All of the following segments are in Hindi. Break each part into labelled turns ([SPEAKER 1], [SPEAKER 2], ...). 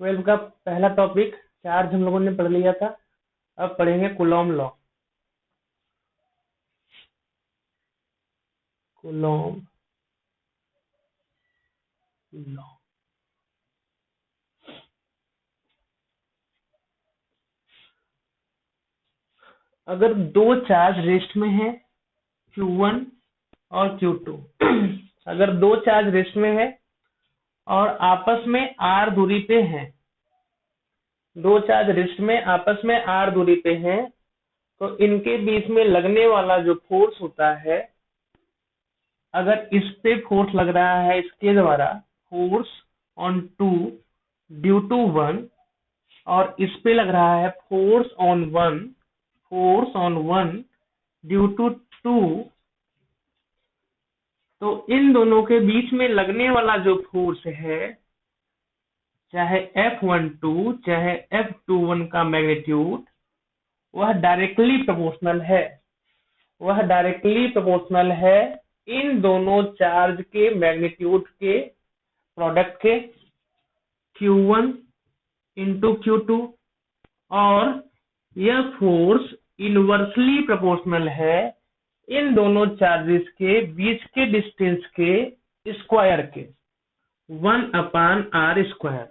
[SPEAKER 1] 12 का पहला टॉपिक चार्ज हम लोगों ने पढ़ लिया था। अब पढ़ेंगे कूलॉम लॉ। Coulomb law. अगर दो चार्ज रेस्ट में है Q1 और Q2 अगर दो चार्ज रेस्ट में है और आपस में r दूरी पे हैं, दो चार्ज रेस्ट में आपस में r दूरी पे हैं, तो इनके बीच में लगने वाला जो फोर्स होता है, अगर इस पे फोर्स लग रहा है इसके द्वारा, फोर्स ऑन 2 ड्यू टू 1, और इस पे लग रहा है फोर्स ऑन 1 ड्यू टू 2, तो इन दोनों के बीच में लगने वाला जो फोर्स है, चाहे F12 चाहे F21 का मैग्नीट्यूड, वह डायरेक्टली प्रोपोर्शनल है इन दोनों चार्ज के मैग्नीट्यूड के प्रोडक्ट के, Q1 इंटू Q2, और यह फोर्स इनवर्सली प्रोपोर्शनल है इन दोनों चार्जेस के बीच के डिस्टेंस के स्क्वायर के, 1/r²।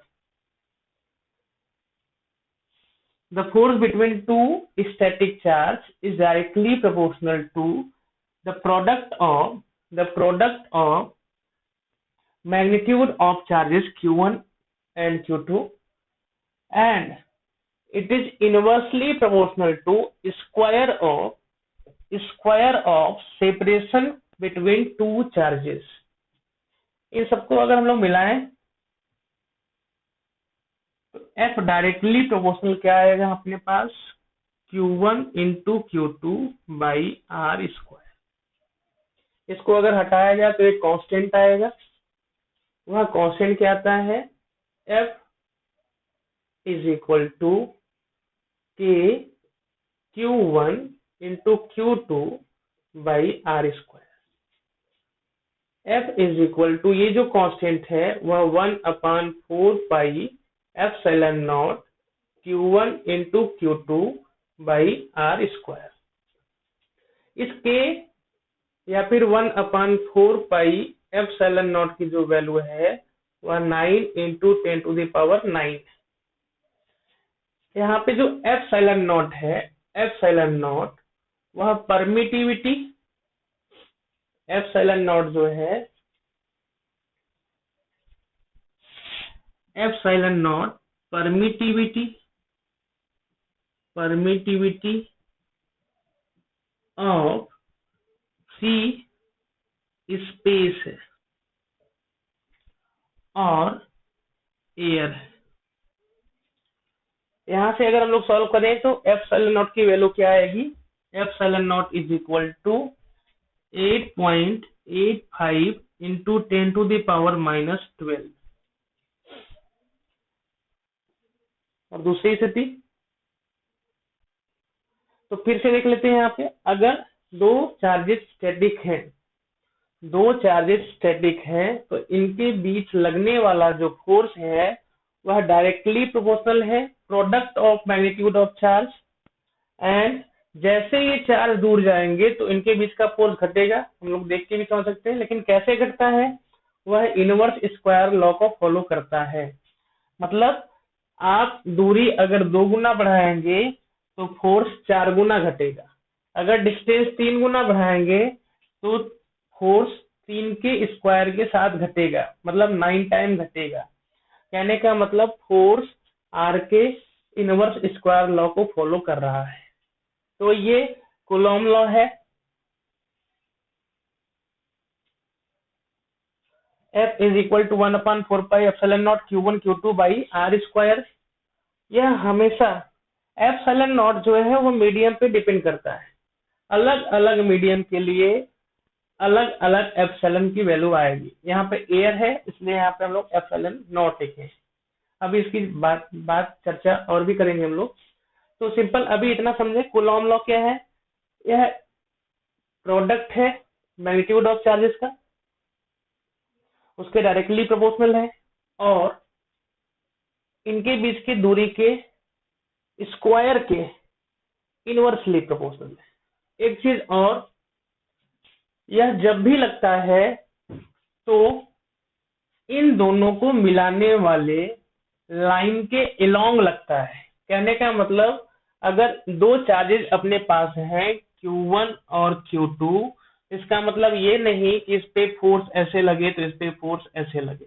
[SPEAKER 1] The force between two static charge is directly proportional to the product of magnitude of charges Q1 and Q2, and it is inversely proportional to square of separation between two charges। इन सबको अगर हम लोग मिलाएं तो F डायरेक्टली प्रोपोर्शनल क्या आएगा अपने पास, Q1 into Q2 by R²। इसको अगर हटाया जाए तो एक कांस्टेंट आएगा, वह कांस्टेंट क्या आता है, F is equal to K Q1 into Q2 by R²। F is equal to, ये जो कांस्टेंट है वह 1/4 pi epsilon nought Q1 into Q2 by R²। इसके या फिर 1/4 पाई एप्सिलॉन नॉट की जो वैल्यू है वह 9 इंटू 10⁹ यहाँ पे जो एप्सिलॉन नॉट है, एप्सिलॉन नॉट वह परमिटिविटी, एप्सिलॉन नॉट जो है, epsilon not permittivity of free space है और एयर है। यहां से अगर हम लोग सॉल्व करें तो एप्सिलॉन नॉट की वैल्यू क्या आएगी, epsilon nought is equal to 8.85 into 10⁻⁻12। और दूसरी स्थिति तो फिर से देख लेते हैं। यहाँ पे अगर दो चार्जेस स्टैटिक हैं तो इनके बीच लगने वाला जो फोर्स है वह डायरेक्टली प्रोपोर्शनल है product of magnitude of charge, and जैसे ये चार्ज दूर जाएंगे तो इनके बीच का फोर्स घटेगा। हम लोग देख के भी समझ सकते हैं, लेकिन कैसे घटता है, वह इनवर्स स्क्वायर लॉ को फॉलो करता है। मतलब आप दूरी अगर 2 गुना बढ़ाएंगे तो फोर्स 4 गुना घटेगा, अगर डिस्टेंस 3 गुना बढ़ाएंगे तो फोर्स 3 के स्क्वायर के साथ घटेगा, मतलब 9 टाइम घटेगा। कहने का मतलब फोर्स आर के इनवर्स स्क्वायर लॉ को फॉलो कर रहा है। तो ये कूलॉम लॉ है। F is equal to 1/4 pi epsilon nought Q1 Q2 by R²। यह हमेशा एप्सिलॉन नॉट जो है वो मीडियम पे डिपेंड करता है। अलग अलग मीडियम के लिए अलग अलग एप्सिलॉन की वैल्यू आएगी। यहाँ पे एयर है इसलिए यहाँ पे हम लोग एप्सिलॉन नॉट लिखे। अभी इसकी बात चर्चा और भी करेंगे हम लोग। तो सिंपल अभी इतना समझे, कूलॉम लॉ क्या है, यह प्रोडक्ट है मैग्नीट्यूड ऑफ चार्जेस का, उसके डायरेक्टली प्रोपोर्शनल है, और इनके बीच की दूरी के स्क्वायर के इनवर्सली प्रोपोर्शनल है। एक चीज और, यह जब भी लगता है तो इन दोनों को मिलाने वाले लाइन के अलोंग लगता है। कहने का मतलब, अगर दो चार्जेस अपने पास हैं Q1 और Q2, इसका मतलब ये नहीं कि इस पे फोर्स ऐसे लगे तो इस पे फोर्स ऐसे लगे,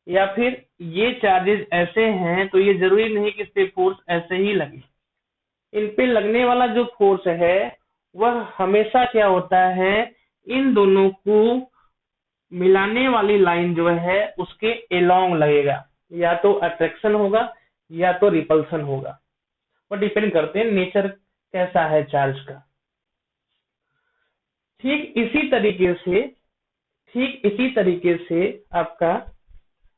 [SPEAKER 1] या फिर ये चार्जेस ऐसे हैं तो ये जरूरी नहीं कि इस पे फोर्स ऐसे ही लगे। इन पे लगने वाला जो फोर्स है वह हमेशा क्या होता है, इन दोनों को मिलाने वाली लाइन जो है उसके अलोंग लगेगा। या तो अट्रैक्शन होगा या तो रिपल्सन होगा, वो डिपेंड करते हैं नेचर कैसा है चार्ज का। ठीक इसी तरीके से आपका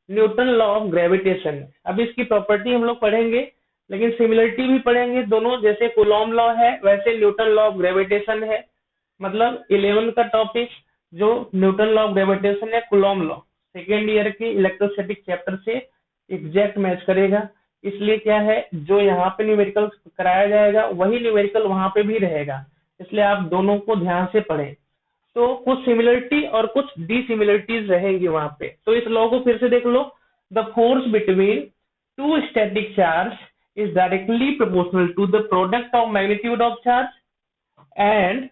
[SPEAKER 1] न्यूटन लॉ ऑफ ग्रेविटेशन है। अब इसकी प्रॉपर्टी हम लोग पढ़ेंगे, लेकिन सिमिलरिटी भी पढ़ेंगे दोनों। जैसे कूलॉम लॉ है वैसे न्यूटन लॉ ऑफ ग्रेविटेशन है। मतलब 11 का टॉपिक जो न्यूटन लॉ ऑफ ग्रेविटेशन है, कूलॉम लॉ सेकेंड ईयर के इलेक्ट्रोस्टैटिक चैप्टर से एग्जैक्ट मैच करेगा। इसलिए क्या है, जो यहाँ पे न्यूमेरिकल कराया जाएगा वही न्यूमेरिकल वहां पे भी रहेगा, इसलिए आप दोनों को ध्यान से पढ़ें। तो कुछ सिमिलरिटी और कुछ डिसिमिलरिटीज रहेंगी वहां पे। तो इस लॉ को फिर से देख लो। The force between two static charge is directly proportional to the product of magnitude of charge and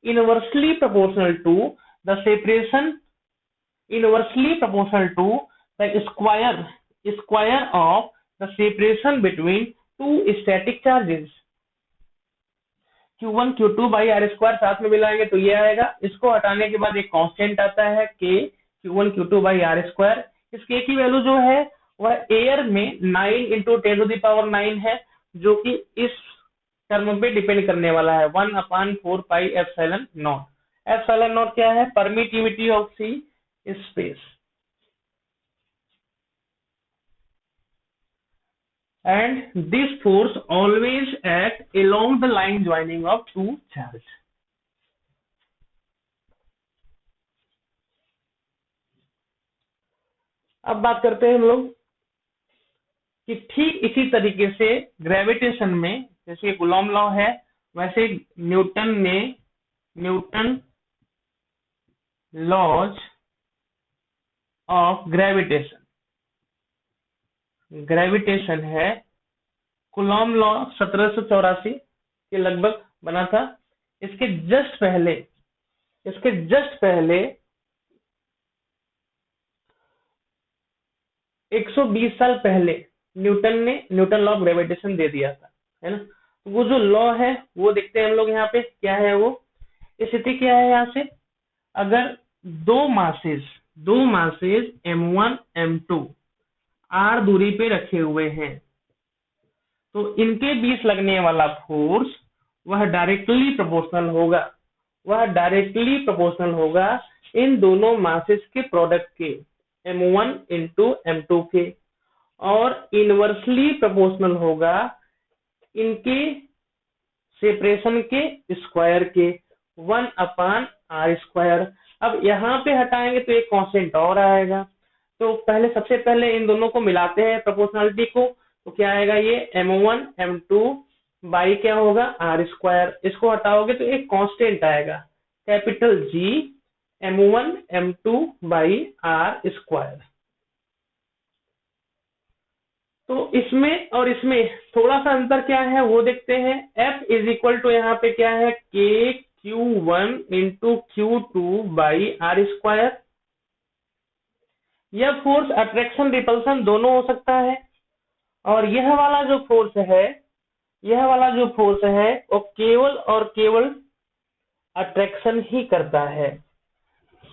[SPEAKER 1] inversely proportional to the separation inversely proportional to the square of the separation between two static charges। Q1 Q2 by R square साथ में मिलाएंगे तो ये आएगा। इसको हटाने के बाद एक कांस्टेंट आता है K Q1 Q2 by R square. इस K की वैल्यू जो है वह एयर में 9 into 10⁹ है, जो कि इस टर्म पे डिपेंड करने वाला है 1/4 pi epsilon nought. Epsilon nought क्या है, permittivity of sea space. And this force always act along the line joining of two charge. अब बात करते हैं हम लोग कि ठीक इसी तरीके से ग्रेविटेशन में जैसे कूलॉम लॉ है वैसे न्यूटन लॉज ऑफ ग्रेविटेशन है। कूलॉम लॉ 1784 के लगभग बना था। इसके जस्ट पहले 120 साल पहले न्यूटन लॉ ऑफ ग्रेविटेशन दे दिया था, है ना। वो जो लॉ है वो देखते हैं हम लोग यहाँ पे क्या है। वो स्थिति क्या है, यहाँ से अगर दो मासेस m1 m2 r दूरी पे रखे हुए हैं तो इनके बीच लगने वाला फोर्स वह डायरेक्टली प्रोपोर्शनल होगा इन दोनों मासेस के प्रोडक्ट के m1 into m2 के, और इनवर्सली प्रोपोर्शनल होगा इनके सेपरेशन के स्क्वायर के 1/r स्क्वायर। अब यहाँ पे हटाएंगे तो एक कांस्टेंट और आएगा। तो सबसे पहले इन दोनों को मिलाते हैं प्रोपोर्शनलिटी को, तो क्या आएगा, ये m1 m2 बाई क्या होगा r स्क्वायर। इसको हटाओगे तो एक कांस्टेंट आएगा capital G m1 m2 by r square. तो इसमें और इसमें थोड़ा सा अंतर क्या है वो देखते हैं। F इज इक्वल टू यहाँ पे क्या है, K Q1 into Q2 by R square. यह फोर्स अट्रैक्शन रिपल्सन दोनों हो सकता है, और यह वाला जो फोर्स है वो केवल और केवल अट्रैक्शन ही करता है।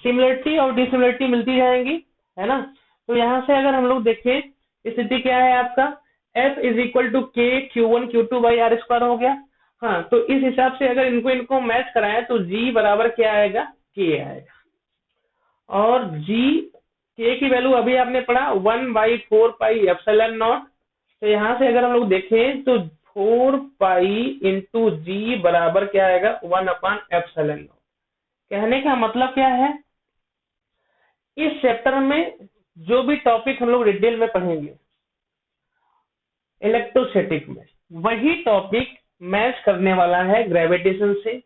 [SPEAKER 1] सिमिलरिटी और डिसिमिलरिटी मिलती जाएंगी, है ना। तो यहाँ से अगर हम लोग देखें स्थिति क्या है आपका, F is equal to K Q1 Q2 by R square हो गया। हाँ, तो इस हिसाब से अगर इनको मैच कराएं तो G बराबर क्या आएगा, K आएगा। और K की वैल्यू अभी आपने पढ़ा 1/4 पाई एप्सिलॉन नॉट। तो यहाँ से अगर हम लोग देखें तो 4 पाई इंटू G बराबर क्या आएगा, 1/एप्सिलॉन नॉट। कहने का मतलब क्या है, इस चैप्टर में जो भी टॉपिक हम लोग डिटेल में पढ़ेंगे इलेक्ट्रोस्टैटिक में वही टॉपिक मैच करने वाला है ग्रेविटेशन से।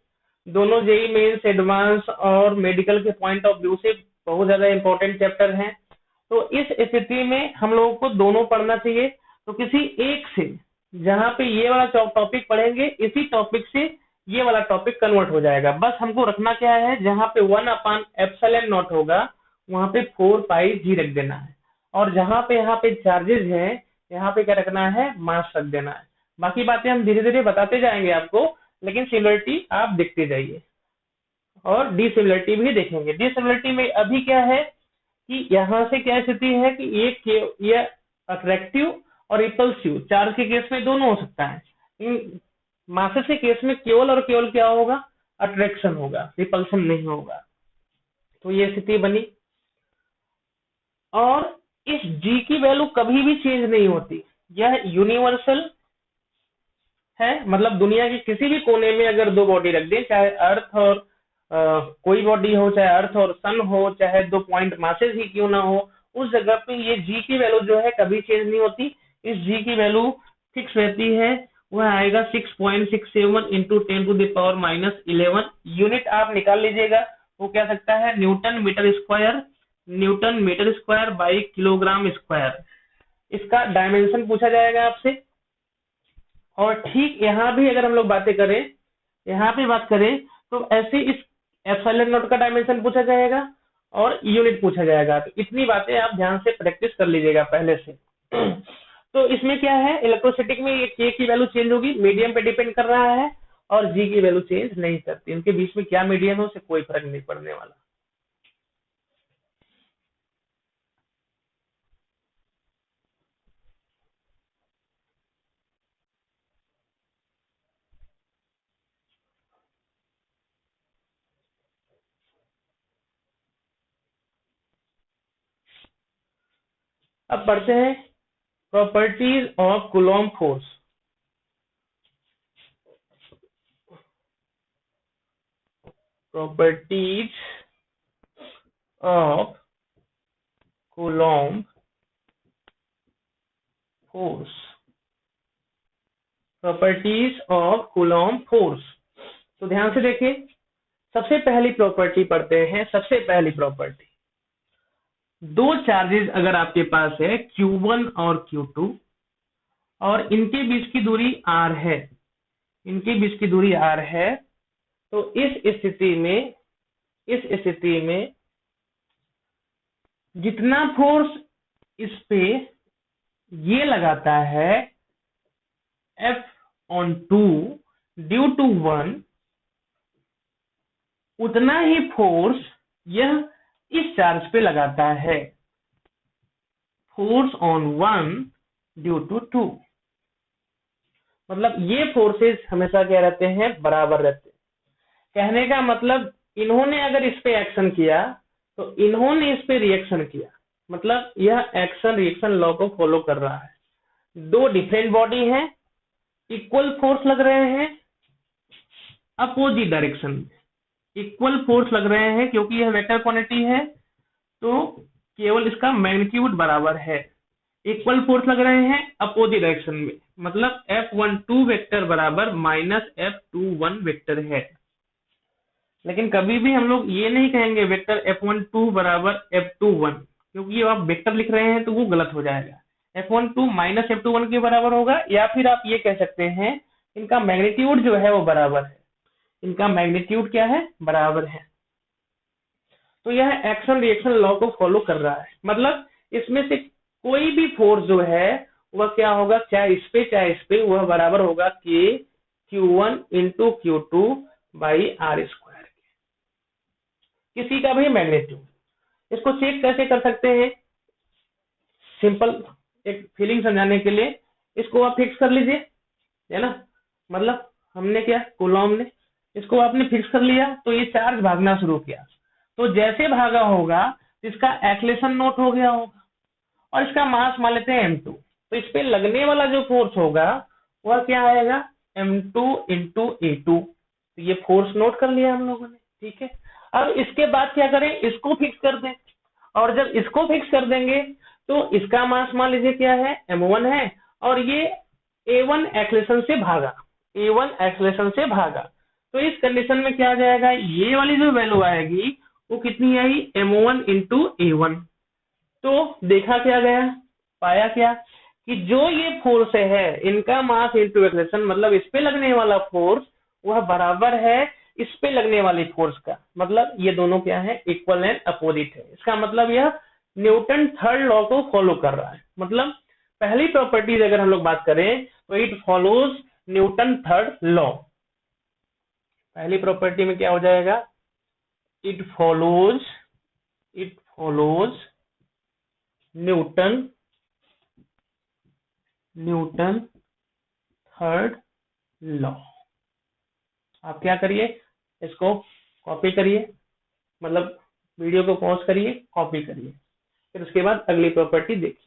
[SPEAKER 1] दोनों जेईई मेंस, एडवांस और मेडिकल के पॉइंट ऑफ व्यू से बहुत ज्यादा इंपॉर्टेंट चैप्टर हैं। तो इस स्थिति में हम लोगों को दोनों पढ़ना चाहिए। तो किसी एक से, जहां पे ये वाला टॉपिक पढ़ेंगे, इसी टॉपिक से ये वाला टॉपिक कन्वर्ट हो जाएगा। बस हमको रखना क्या है, जहां पे 1/ε0 होगा वहां पे 4πg रख देना है, और जहां पे यहाँ पे चार्जेस है यहाँ पे क्या रखना है, मास रख देना है। बाकी बातें हम धीरे धीरे बताते जाएंगे आपको, लेकिन सिमिलरिटी आप देखते जाइए और डिसिमिलरिटी भी देखेंगे। डिसिमिलरिटी में अभी क्या है कि यहाँ से क्या स्थिति है कि ये अट्रैक्टिव और रिपल्सिव चार्ज के केस में दोनों हो सकता है। इन मासेस के केस में केवल और केवल क्या होगा, अट्रैक्शन होगा, रिपल्सन नहीं होगा। तो ये स्थिति बनी। और इस जी की वैल्यू कभी भी चेंज नहीं होती, यह यूनिवर्सल है। मतलब दुनिया के किसी भी कोने में अगर दो बॉडी रख दें, चाहे अर्थ और कोई बॉडी हो, चाहे अर्थ और सन हो, चाहे दो पॉइंट मासेस ही क्यों ना हो, उस जगह पे ये जी की वैल्यू जो है कभी चेंज नहीं होती। इस जी की वैल्यू फिक्स रहती है, वह आएगा 6.67 इंटू 10⁻⁻11। यूनिट आप निकाल लीजिएगा, वो क्या सकता है, Newton metre square by kilogram square. इसका डायमेंशन पूछा जाएगा आपसे। और ठीक यहाँ भी अगर हम लोग बातें करें, यहाँ पे बात करें, तो ऐसे इस ε0 का डायमेंशन पूछा जाएगा और यूनिट पूछा जाएगा। तो इतनी बातें आप ध्यान से प्रैक्टिस कर लीजिएगा पहले से। तो इसमें क्या है, इलेक्ट्रोस्टैटिक में ये के की वैल्यू चेंज होगी, मीडियम पे डिपेंड कर रहा है, और जी की वैल्यू चेंज नहीं करती। इनके बीच में क्या मीडियम है उससे कोई फर्क नहीं पड़ने वाला। अब पढ़ते हैं properties of Coulomb force. Properties of Coulomb force. Properties of Coulomb force. तो ध्यान से देखिए, सबसे पहली प्रॉपर्टी पढ़ते हैं। सबसे पहली प्रॉपर्टी, दो चार्जेस अगर आपके पास है Q1 और Q2 और इनके बीच की दूरी R है, इनके बीच की दूरी R है, तो इस स्थिति में जितना फोर्स इस पे ये लगाता है F/2 ड्यू टू 1, उतना ही फोर्स यह इस चार्ज पे लगाता है, फोर्स ऑन 1 ड्यू टू 2। मतलब ये फोर्सेस हमेशा क्या रहते हैं, बराबर रहते हैं। कहने का मतलब, इन्होंने अगर इस पे एक्शन किया तो इन्होंने इस पे रिएक्शन किया, मतलब यह एक्शन रिएक्शन लॉ को फॉलो कर रहा है। दो डिफरेंट बॉडी हैं, इक्वल फोर्स लग रहे हैं अपोजिट डायरेक्शन में, इक्वल फोर्स लग रहे हैं क्योंकि यह वेक्टर क्वांटिटी है, तो केवल इसका मैग्नीट्यूड बराबर है। इक्वल फोर्स लग रहे हैं अपोजिट डायरेक्शन में, मतलब F12 वेक्टर बराबर -F21 वेक्टर है। लेकिन कभी भी हम लोग ये नहीं कहेंगे वेक्टर F12 बराबर F21, क्योंकि ये आप वेक्टर लिख रहे हैं तो वो गलत हो जाएगा। F12 -F21 के बराबर होगा, या फिर आप ये कह सकते हैं इनका मैग्नीट्यूड जो है वो बराबर है। इनका मैग्नीट्यूड क्या है, बराबर है। तो यह एक्शन रिएक्शन लॉ को फॉलो कर रहा है। मतलब इसमें से कोई भी फोर्स जो है वह क्या होगा, चाहे इस पे वह बराबर होगा के Q1 into Q2 by R square. किसी का भी मैग्नीट्यूड। इसको चेक कैसे कर सकते हैं, सिंपल एक फीलिंग समझाने के लिए इसको आप फिक्स कर लीजिए, है ना। मतलब हमने क्या, कूलॉम ने इसको आपने फिक्स कर लिया, तो ये चार्ज भागना शुरू किया, तो जैसे भागा होगा इसका एक्सेलरेशन नोट हो गया होगा, और इसका मास मान लेते हैं m2। तो इस पे लगने वाला जो फोर्स होगा वह क्या आएगा, m2 इंटू A2। तो ये फोर्स नोट कर लिया हम लोगों ने, ठीक है। अब इसके बाद क्या करें, इसको फिक्स कर दें, और जब इसको फिक्स कर देंगे तो इसका मास मान लीजिए क्या है, m1 है, और ये A1 एक्सेलरेशन से भागा, A1 एक्सेलरेशन से भागा। तो इस कंडीशन में क्या आ जाएगा, ये वाली जो वैल्यू आएगी वो कितनी आई, m1 इंटू A1। तो देखा क्या गया, पाया क्या कि जो ये फोर्स है इनका मास इंटू एक्सेलरेशन, मतलब इस पे लगने वाला फोर्स वह बराबर है इस पे लगने वाली फोर्स का। मतलब ये दोनों क्या है, इक्वल एंड अपोजिट है। इसका मतलब यह न्यूटन थर्ड लॉ को फॉलो कर रहा है। मतलब पहली प्रॉपर्टीज अगर हम लोग बात करें तो it follows Newton third law. पहली प्रॉपर्टी में क्या हो जाएगा, it follows Newton third law. आप क्या करिए, इसको कॉपी करिए, मतलब वीडियो को पॉज करिए, कॉपी करिए, फिर उसके बाद अगली प्रॉपर्टी देखिए।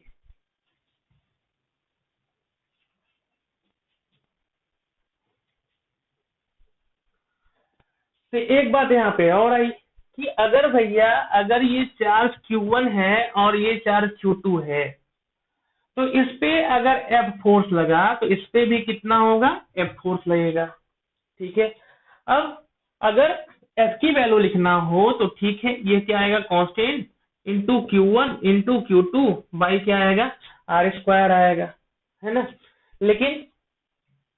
[SPEAKER 1] तो एक बात यहाँ पे और आई कि अगर भैया अगर ये चार्ज Q1 है और ये चार्ज Q2 है, तो इस पे अगर F फोर्स लगा तो इस पे भी कितना होगा, F फोर्स लगेगा। ठीक है, अब अगर F की वैल्यू लिखना हो तो ठीक है, ये क्या आएगा, constant into Q1 into Q2 by क्या आएगा, R² आएगा, है ना। लेकिन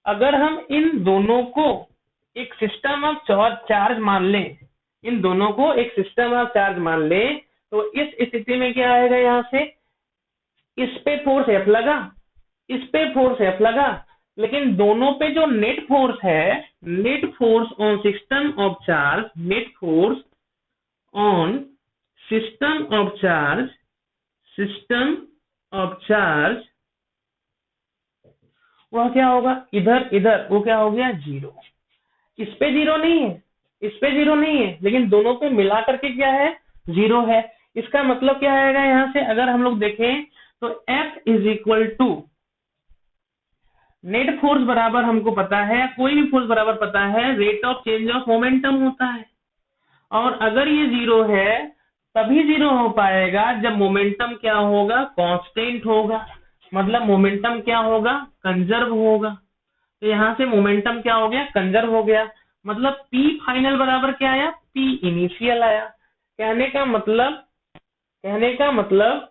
[SPEAKER 1] अगर हम इन दोनों को एक सिस्टम ऑफ चार्ज मान लें, इन दोनों को एक सिस्टम ऑफ चार्ज मान लें, तो इस स्थिति में क्या आएगा, यहाँ से इस पे फोर्स F लगा, इस पे फोर्स F लगा, लेकिन दोनों पे जो नेट फोर्स है, net force on system of charge, net force on system of charge वह क्या होगा, इधर इधर वो क्या हो गया, जीरो। इस पे जीरो नहीं है, इस पे जीरो नहीं है, लेकिन दोनों पे मिला करके क्या है, जीरो है। इसका मतलब क्या आएगा, यहाँ से अगर हम लोग देखें तो F is equal to net force बराबर हमको पता है, कोई भी फोर्स बराबर पता है, rate of change of momentum होता है। और अगर ये जीरो है तभी जीरो हो पाएगा जब मोमेंटम क्या होगा, कांस्टेंट होगा। मतलब मोमेंटम क्या होगा, कंजर्व होगा। तो यहाँ से मोमेंटम क्या हो गया, कंजर्व हो गया। मतलब P फाइनल बराबर क्या आया, P इनिशियल आया। कहने का मतलब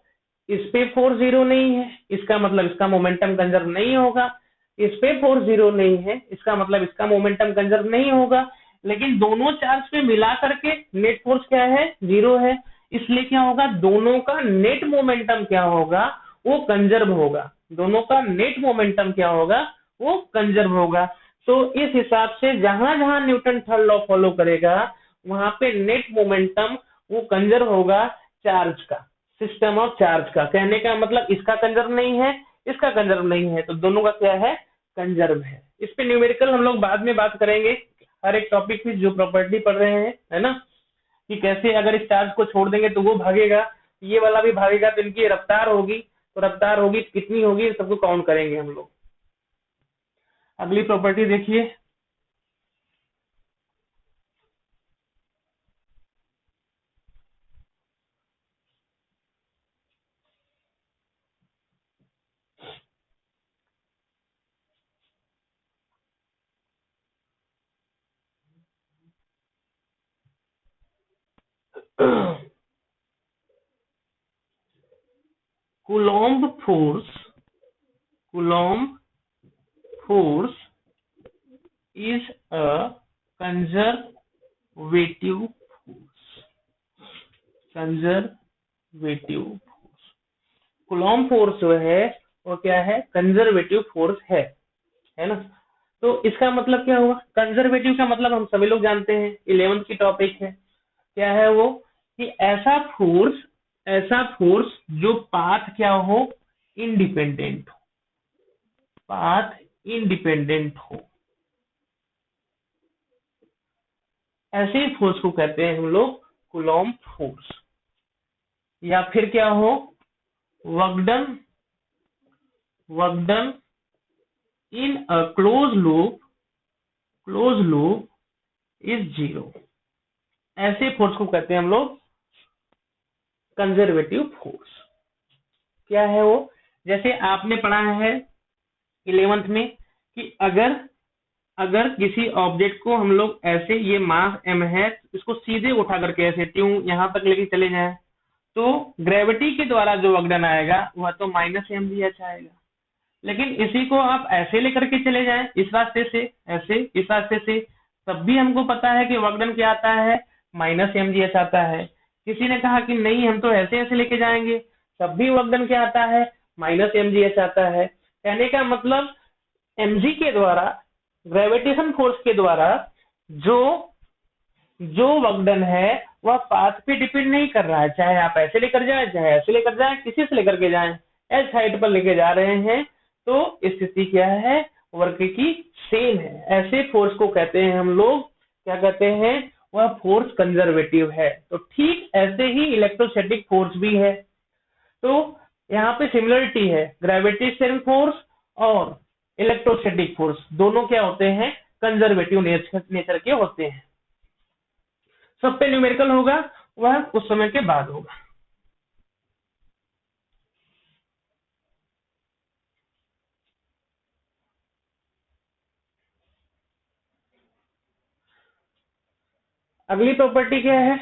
[SPEAKER 1] इस पे फोर्स जीरो नहीं है, इसका मतलब इसका मोमेंटम कंजर्व नहीं होगा। इस पे फोर्स जीरो नहीं है, इसका मतलब इसका मोमेंटम कंजर्व नहीं होगा। लेकिन दोनों चार्ज पे मिला करके नेट फोर्स क्या है, जीरो है। इसलिए क्या होगा, दोनों का नेट मोमेंटम क्या होगा, वो कंजर्व होगा। दोनों का नेट मोमेंटम क्या होगा, वो कंजर्व होगा। तो इस हिसाब से जहां जहां न्यूटन थर्ड लॉ फॉलो करेगा वहां पे नेट मोमेंटम वो कंजर्व होगा चार्ज का, सिस्टम ऑफ चार्ज का। कहने का मतलब इसका कंजर्व नहीं है, इसका कंजर्व नहीं है, तो दोनों का क्या है, कंजर्व है। इस पे न्यूमेरिकल हम लोग बाद में बात करेंगे, हर एक टॉपिक की जो प्रॉपर्टी पढ़ रहे हैं, है ना, कि कैसे अगर इस चार्ज को छोड़ देंगे तो वो भागेगा, ये वाला भी भागेगा, तो इनकी रफ्तार होगी, तो रफ्तार होगी कितनी होगी, सबको काउंट करेंगे हम लोग। अगली प्रॉपर्टी देखिए, coulomb force is a conservative force। Coulomb force जो है वो क्या है, कंजर्वेटिव फोर्स है ना। तो इसका मतलब क्या हुआ, कंजर्वेटिव का मतलब हम सभी लोग जानते हैं, 11th की टॉपिक है। क्या है वो, कि ऐसा फोर्स जो पाथ क्या हो, इंडिपेंडेंट हो, ऐसे ही फोर्स को कहते हैं हम लोग कूलॉम्ब फोर्स। या फिर क्या हो, work done in a close loop is zero. ऐसे फोर्स को कहते हैं हम लोग कंजर्वेटिव फोर्स। क्या है वो, जैसे आपने पढ़ा है 11th में कि अगर किसी ऑब्जेक्ट को हम लोग ऐसे, ये मास m है, इसको सीधे उठा करके ऐसे ट्यूं यहां तक लेके चले जाएं तो ग्रेविटी के द्वारा जो वर्कडन आएगा वह तो -mgh आएगा। लेकिन इसी को आप ऐसे लेकर के चले जाएं, इस रास्ते से ऐसे, इस रास्ते से, तब भी हमको पता है कि वर्कडन क्या आता है, -mgh आता है। किसी ने कहा कि नहीं हम तो ऐसे ऐसे लेके जाएंगे, तब भी वर्कडन क्या आता है, -mgh आता है। कहने का मतलब mg के द्वारा, ग्रेविटेशन फोर्स के द्वारा जो वर्कडन है वह पाथ पे डिपेंड नहीं कर रहा है, चाहे आप ऐसे लेकर जाएं चाहे ऐसे लेकर जाएं, किसी से लेकर के जाएं, एस हाइट पर लेके जा रहे हैं तो स्थिति क्या है, वर्क की सेम है। ऐसे फोर्स को कहते हैं हम लोग, क्या कहते हैं, वह फोर्स कंजर्वेटिव है। तो ठीक ऐसे ही इलेक्ट्रोस्टैटिक फोर्स भी है। तो यहाँ पे सिमिलरिटी है, ग्रेविटेशन फोर्स और इलेक्ट्रोस्टैटिक फोर्स दोनों क्या होते हैं, कंजर्वेटिव नेचर के होते हैं। सब पे न्यूमेरिकल होगा, वह कुछ समय के बाद होगा। अगली प्रॉपर्टी क्या है,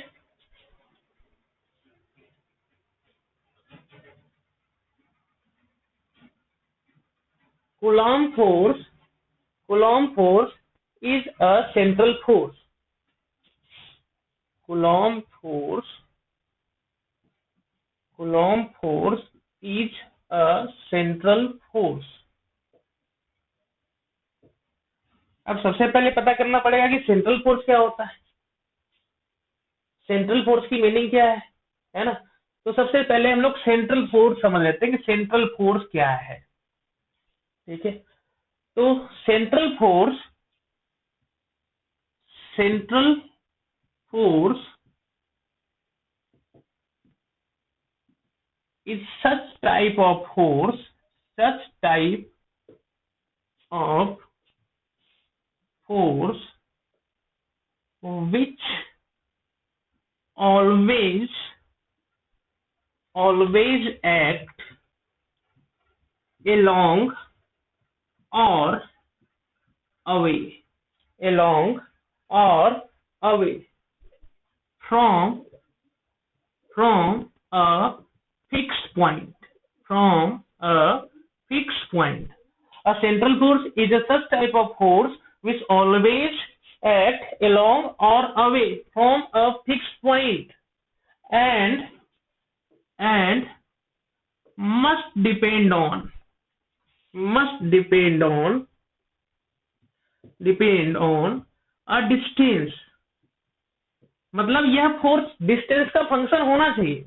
[SPEAKER 1] Coulomb force is a central force. Coulomb force is a central force. अब सबसे पहले पता करना पड़ेगा कि सेंट्रल फोर्स क्या होता है, सेंट्रल फोर्स की मीनिंग क्या है ना। तो सबसे पहले हम लोग सेंट्रल फोर्स समझ लेते हैं कि सेंट्रल फोर्स क्या है। ठीक है, तो central force is such type of force which always act along or away from a fixed point. A central force is a such type of force which always act along or away from a fixed point and must depend on a distance। मतलब यह फोर्स डिस्टेंस का फंक्शन होना चाहिए,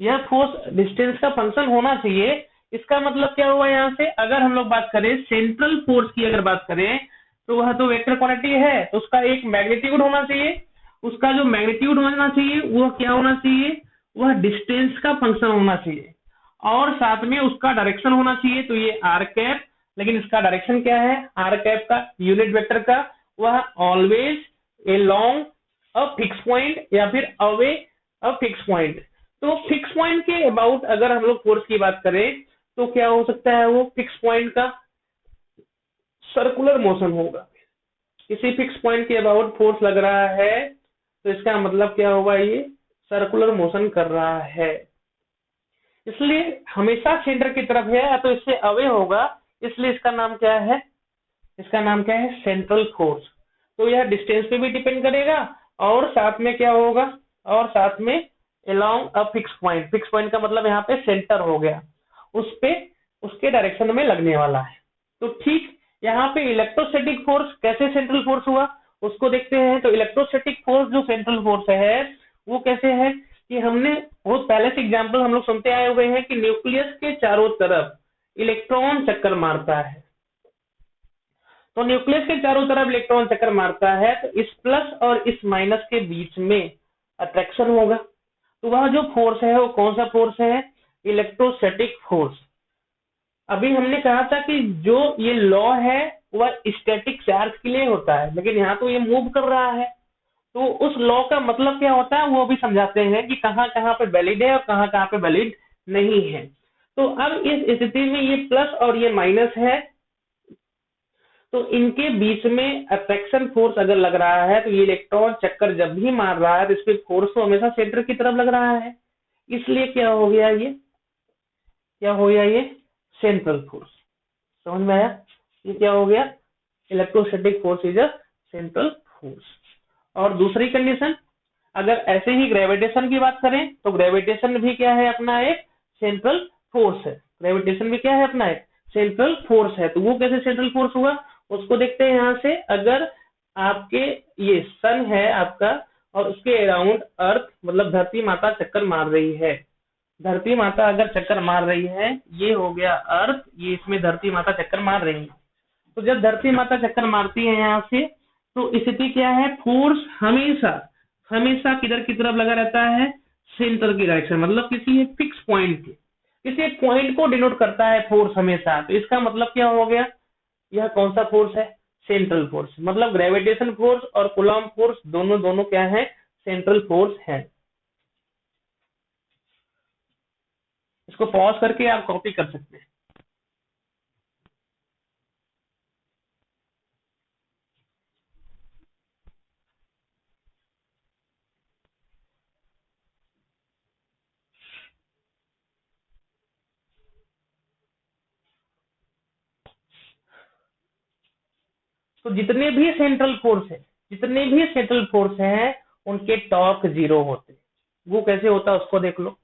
[SPEAKER 1] यह फोर्स डिस्टेंस का फंक्शन होना चाहिए। इसका मतलब क्या हुआ, यहाँ से अगर हम लोग बात करें सेंट्रल फोर्स की, अगर बात करें तो वह तो वेक्टर क्वांटिटी है, तो उसका एक मैग्नीट्यूड होना चाहिए। उसका जो मैग्नीट्यूड होना चाहिए वह क्या होना चाहिए, वह डिस्टेंस का फंक्शन होना चाहिए, और साथ में उसका डायरेक्शन होना चाहिए। तो ये आर कैप, लेकिन इसका डायरेक्शन क्या है, आर कैप का यूनिट वेक्टर का, वह always along a fix point या फिर अवे अ फिक्स पॉइंट। तो फिक्स पॉइंट के अबाउट अगर हम लोग फोर्स की बात करें तो क्या हो सकता है, वो फिक्स पॉइंट का सर्कुलर मोशन होगा। किसी फिक्स पॉइंट के अबाउट फोर्स लग रहा है तो इसका मतलब क्या होगा, ये सर्कुलर मोशन कर रहा है, इसलिए हमेशा सेंटर की तरफ है या तो इससे अवे होगा, इसलिए इसका नाम क्या है, सेंट्रल फोर्स। तो यह डिस्टेंस पे भी डिपेंड करेगा और साथ में क्या होगा, और साथ में अलोंग अ फिक्स पॉइंट का मतलब यहाँ पे सेंटर हो गया, उस पे उसके डायरेक्शन में लगने वाला है। तो ठीक यहाँ पे इलेक्ट्रोस्टैटिक फोर्स कैसे सेंट्रल फोर्स हुआ उसको देखते हैं। तो इलेक्ट्रोस्टैटिक फोर्स जो सेंट्रल फोर्स है वो कैसे है कि हमने बहुत पहले से एग्जांपल हम लोग सुनते आए हुए हैं कि न्यूक्लियस के चारों तरफ इलेक्ट्रॉन चक्कर मारता है। तो न्यूक्लियस के चारों तरफ इलेक्ट्रॉन चक्कर मारता है, तो इस प्लस और इस माइनस के बीच में अट्रैक्शन होगा। तो वह जो फोर्स है वो कौन सा फोर्स है, इलेक्ट्रोस्टैटिक फोर्स। अभी हमने कहा था कि जो ये लॉ है वह स्टैटिक चार्ज के लिए होता है, लेकिन यहाँ तो ये मूव कर रहा है, तो उस लॉ का मतलब क्या होता है वो भी समझाते हैं कि कहाँ कहाँ पे वैलिड है और कहाँ पे वैलिड नहीं है। तो अब इस स्थिति में ये प्लस और ये माइनस है, तो इनके बीच में अट्रैक्शन फोर्स अगर लग रहा है तो ये इलेक्ट्रॉन चक्कर जब भी मार रहा है तो इस पे फोर्स तो हमेशा सेंटर की तरफ लग रहा है, इसलिए क्या हो गया ये सेंट्रल फोर्स। समझ में आया? ये क्या हो गया? Electrostatic force is a central force. और दूसरी कंडीशन, अगर ऐसे ही ग्रेविटेशन की बात करें तो ग्रेविटेशन भी क्या है अपना एक सेंट्रल फोर्स है। ग्रेविटेशन भी क्या है अपना एक सेंट्रल फोर्स है। तो वो कैसे सेंट्रल फोर्स हुआ उसको देखते हैं यहाँ से। अगर आपके ये सन है आपका और उसके अराउंड अर्थ मतलब धरती माता चक्कर मार रही है, धरती माता अगर चक्कर मार रही है, ये हो गया अर्थ, ये इसमें धरती माता चक्कर मार रही है। तो जब धरती माता चक्कर मारती है यहाँ से तो स्थिति क्या है? फोर्स हमेशा किधर की तरफ लगा रहता है? सेंटर की डायरेक्शन, मतलब किसी एक फिक्स पॉइंट के, किसी एक पॉइंट को डिनोट करता है फोर्स हमेशा। तो इसका मतलब क्या हो गया? यह कौन सा फोर्स है? Central force. मतलब ग्रेविटेशन फोर्स और कूलॉम फोर्स दोनों क्या है? सेंट्रल फोर्स है। इसको पॉज करके आप कॉपी कर सकते हैं। तो जितने भी सेंट्रल फोर्स हैं उनके टॉर्क जीरो होते। वो कैसे होता है उसको देख लो।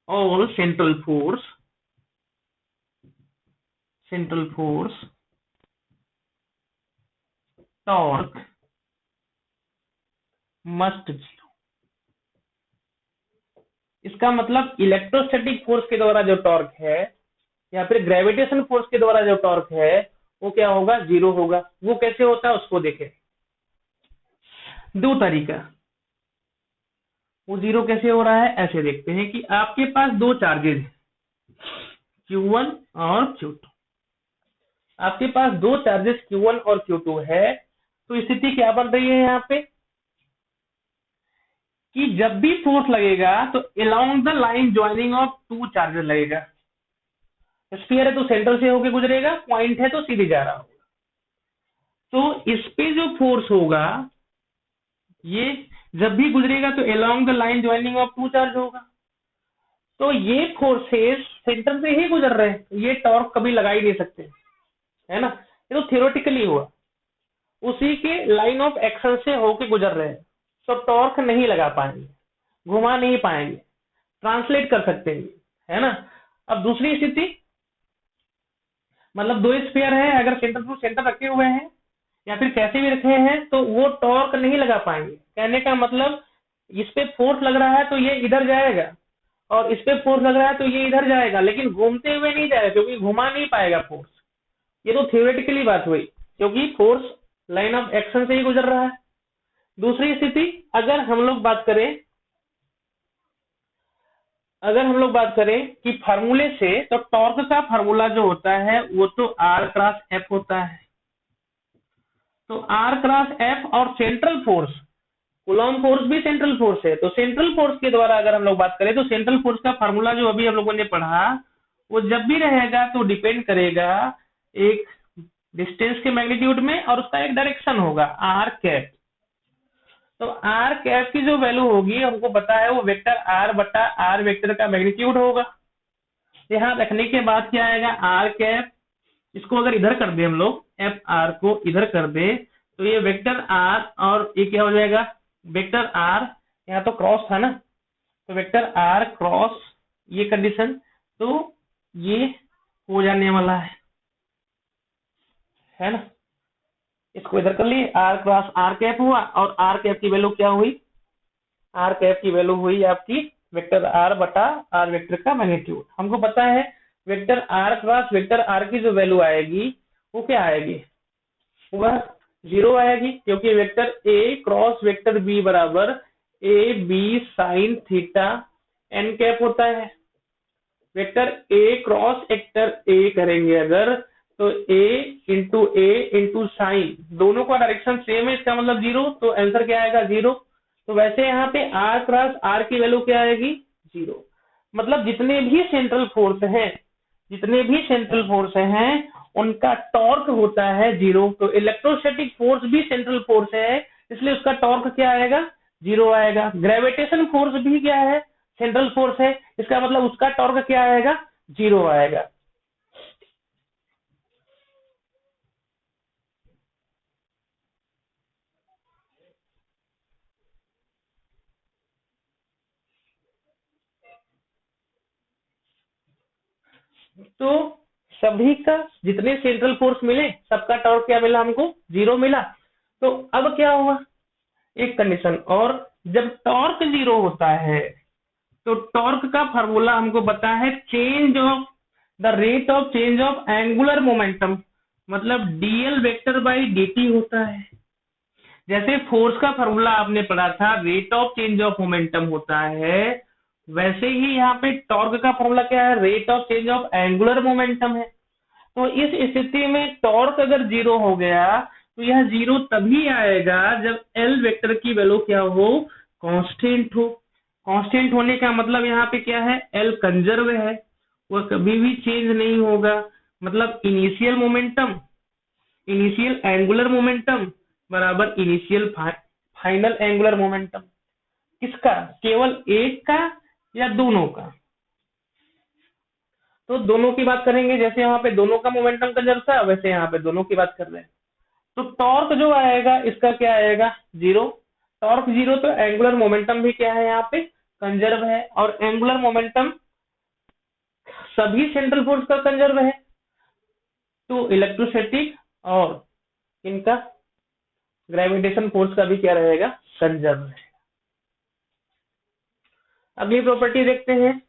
[SPEAKER 1] All central force torque must zero. इसका मतलब इलेक्ट्रोस्टैटिक फोर्स के द्वारा जो टॉर्क है या फिर ग्रेविटेशन फोर्स के द्वारा जो टॉर्क है वो क्या होगा? जीरो होगा। वो कैसे होता है उसको देखें। दो तरीका, वो जीरो कैसे हो रहा है ऐसे देखते हैं कि आपके पास दो चार्जेज हैं Q1 और Q2। आपके पास दो चार्जेस Q1 और Q2 है। तो स्थिति क्या बन रही है यहाँ पे कि जब भी फोर्स लगेगा तो along the line joining of two charges लगेगा। स्फीयर है तो सेंटर से होके गुजरेगा, पॉइंट है तो सीधे जा रहा होगा। तो इस पे जो फोर्स होगा ये जब भी गुजरेगा तो along the line joining of two charge होगा। तो ये फोर्सेस सेंटर से ही गुजर रहे हैं, ये टॉर्क कभी लगा ही नहीं सकते, है ना? ये तो थियोरेटिकली हुआ, उसी के लाइन ऑफ एक्शन से होके गुजर रहे हैं। तो टॉर्क नहीं लगा पाएंगे, घुमा नहीं पाएंगे, ट्रांसलेट कर सकते हैं, है ना? अब दूसरी स्थिति, मतलब दो स्फीयर है, अगर सेंटर टू सेंटर रखे हुए हैं या फिर कैसे भी रखे हैं तो वो टॉर्क नहीं लगा पाएंगे। कहने का मतलब इस पे फोर्स लग रहा है तो ये इधर जाएगा और इस पे फोर्स लग रहा है तो ये इधर जाएगा, लेकिन घूमते हुए नहीं जाएगा क्योंकि घुमा नहीं पाएगा फोर्स। ये तो थियोरेटिकली बात हुई क्योंकि फोर्स लाइन ऑफ एक्शन से ही गुजर रहा है। दूसरी स्थिति अगर हम लोग बात करें कि फार्मूले से, तो टॉर्क का फार्मूला जो होता है वो तो R क्रॉस F होता है। तो R क्रॉस F और सेंट्रल फोर्स, कूलॉम फोर्स भी सेंट्रल फोर्स है। तो सेंट्रल फोर्स के द्वारा अगर हम लोग बात करें तो सेंट्रल फोर्स का फार्मूला जो अभी हम लोगों ने पढ़ा वो जब भी रहेगा तो डिपेंड करेगा एक डिस्टेंस के मैग्नीट्यूड में और उसका एक डायरेक्शन होगा R कैप। तो R कैप की जो वैल्यू होगी हमको पता है वो वेक्टर R बटा R वेक्टर का मैग्नीट्यूड होगा। यहाँ रखने के बाद क्या आएगा? R कैप, इसको अगर इधर कर दे हम लोग, एफ आर को इधर कर दे तो ये वेक्टर R और ये क्या हो जाएगा? वेक्टर R, यहाँ तो क्रॉस था ना, तो वेक्टर R क्रॉस ये कंडीशन, तो ये हो जाने वाला है ना? इसको इधर कर लिए, R क्रॉस R कैप हुआ और R कैप की वैल्यू क्या हुई? R कैप की वैल्यू हुई आपकी वेक्टर R बटा R वेक्टर का मैग्नीट्यूड। हमको पता है vector R cross vector R की जो वैल्यू आएगी वो क्या आएगी? वह जीरो आएगी क्योंकि vector A cross vector B बराबर A B sine theta n cap होता है। Vector A cross vector A करेंगे अगर तो A इंटू साइन, दोनों का डायरेक्शन सेम है, इसका मतलब जीरो, तो आंसर क्या आएगा? जीरो। तो वैसे यहाँ पे R क्रॉस R की वैल्यू क्या आएगी? जीरो। मतलब जितने भी सेंट्रल फोर्स हैं उनका टॉर्क होता है 0। तो इलेक्ट्रोस्टैटिक फोर्स भी सेंट्रल फोर्स है, इसलिए उसका टॉर्क क्या आएगा, 0 आएगा। ग्रेविटेशन फोर्स भी क्या है, सेंट्रल फोर्स है, इसका मतलब उसका टॉर्क क्या आएगा, 0 आएगा। तो सभी का जितने सेंट्रल फोर्स मिले सबका टॉर्क क्या मिला, हमको 0 मिला। तो अब क्या हुआ, एक कंडीशन और, जब टॉर्क 0 होता है तो टॉर्क का फार्मूला हमको पता है, change of the rate of change of angular momentum, मतलब डीएल वेक्टर बाई dt होता है। जैसे फोर्स का फार्मूला आपने पढ़ा था rate of change of momentum होता है, वैसे ही यहाँ पे टॉर्क का फार्मूला क्या है, rate of change of angular momentum है। तो इस स्थिति में टॉर्क अगर 0 हो गया तो यह 0 तभी आएगा जब एल वेक्टर की वैल्यू क्या हो, कांस्टेंट हो। कांस्टेंट होने का मतलब यहाँ पे क्या है, एल कंजर्व है, वह कभी भी चेंज नहीं होगा। मतलब initial momentum, initial angular momentum बराबर इनिशियल फाइनल एंगुलर मोमेंटम। किसका, केवल एक का या दोनों का? तो दोनों की बात करेंगे, जैसे यहाँ पे दोनों का मोमेंटम कंजर्व था वैसे यहाँ पे दोनों की बात कर रहे हैं। तो टॉर्क जो आएगा इसका क्या आएगा, 0। टॉर्क 0 तो एंगुलर मोमेंटम भी क्या है, यहाँ पे कंजर्व है। और एंगुलर मोमेंटम सभी सेंट्रल फोर्स का कंजर्व है, तो इलेक्ट्रोस्टैटिक और इनका ग्रेविटेशन फोर्स का भी क्या रहेगा, कंजर्व है। अगली प्रॉपर्टी देखते हैं।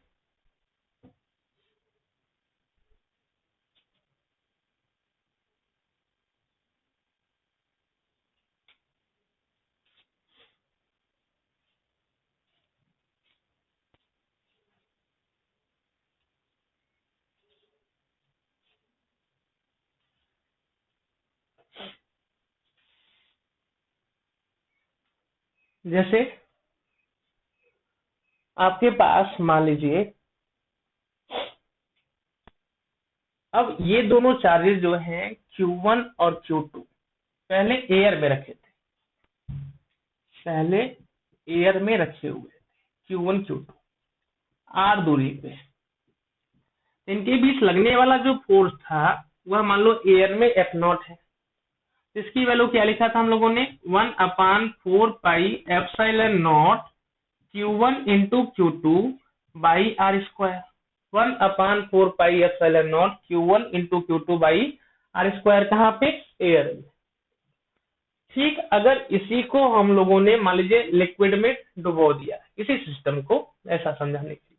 [SPEAKER 1] जैसे आपके पास मान लीजिए, अब ये दोनों चार्जेस जो हैं Q1 और Q2 पहले एयर में रखे थे, पहले एयर में रखे हुए थे Q1 Q2 r दूरी पे। इनके बीच लगने वाला जो फोर्स था वह मान लो एयर में F0 है। इसकी वैल्यू क्या लिखा था हम लोगों ने, 1/4 pi epsilon nought Q1 into Q2 by R square. 1/4 pi epsilon nought Q1 into Q2 by R square, कहाँ पे, एयर में। ठीक, अगर इसी को हम लोगों ने मान लीजिए लिक्विड में डुबो दिया, इसी सिस्टम को ऐसा समझाने के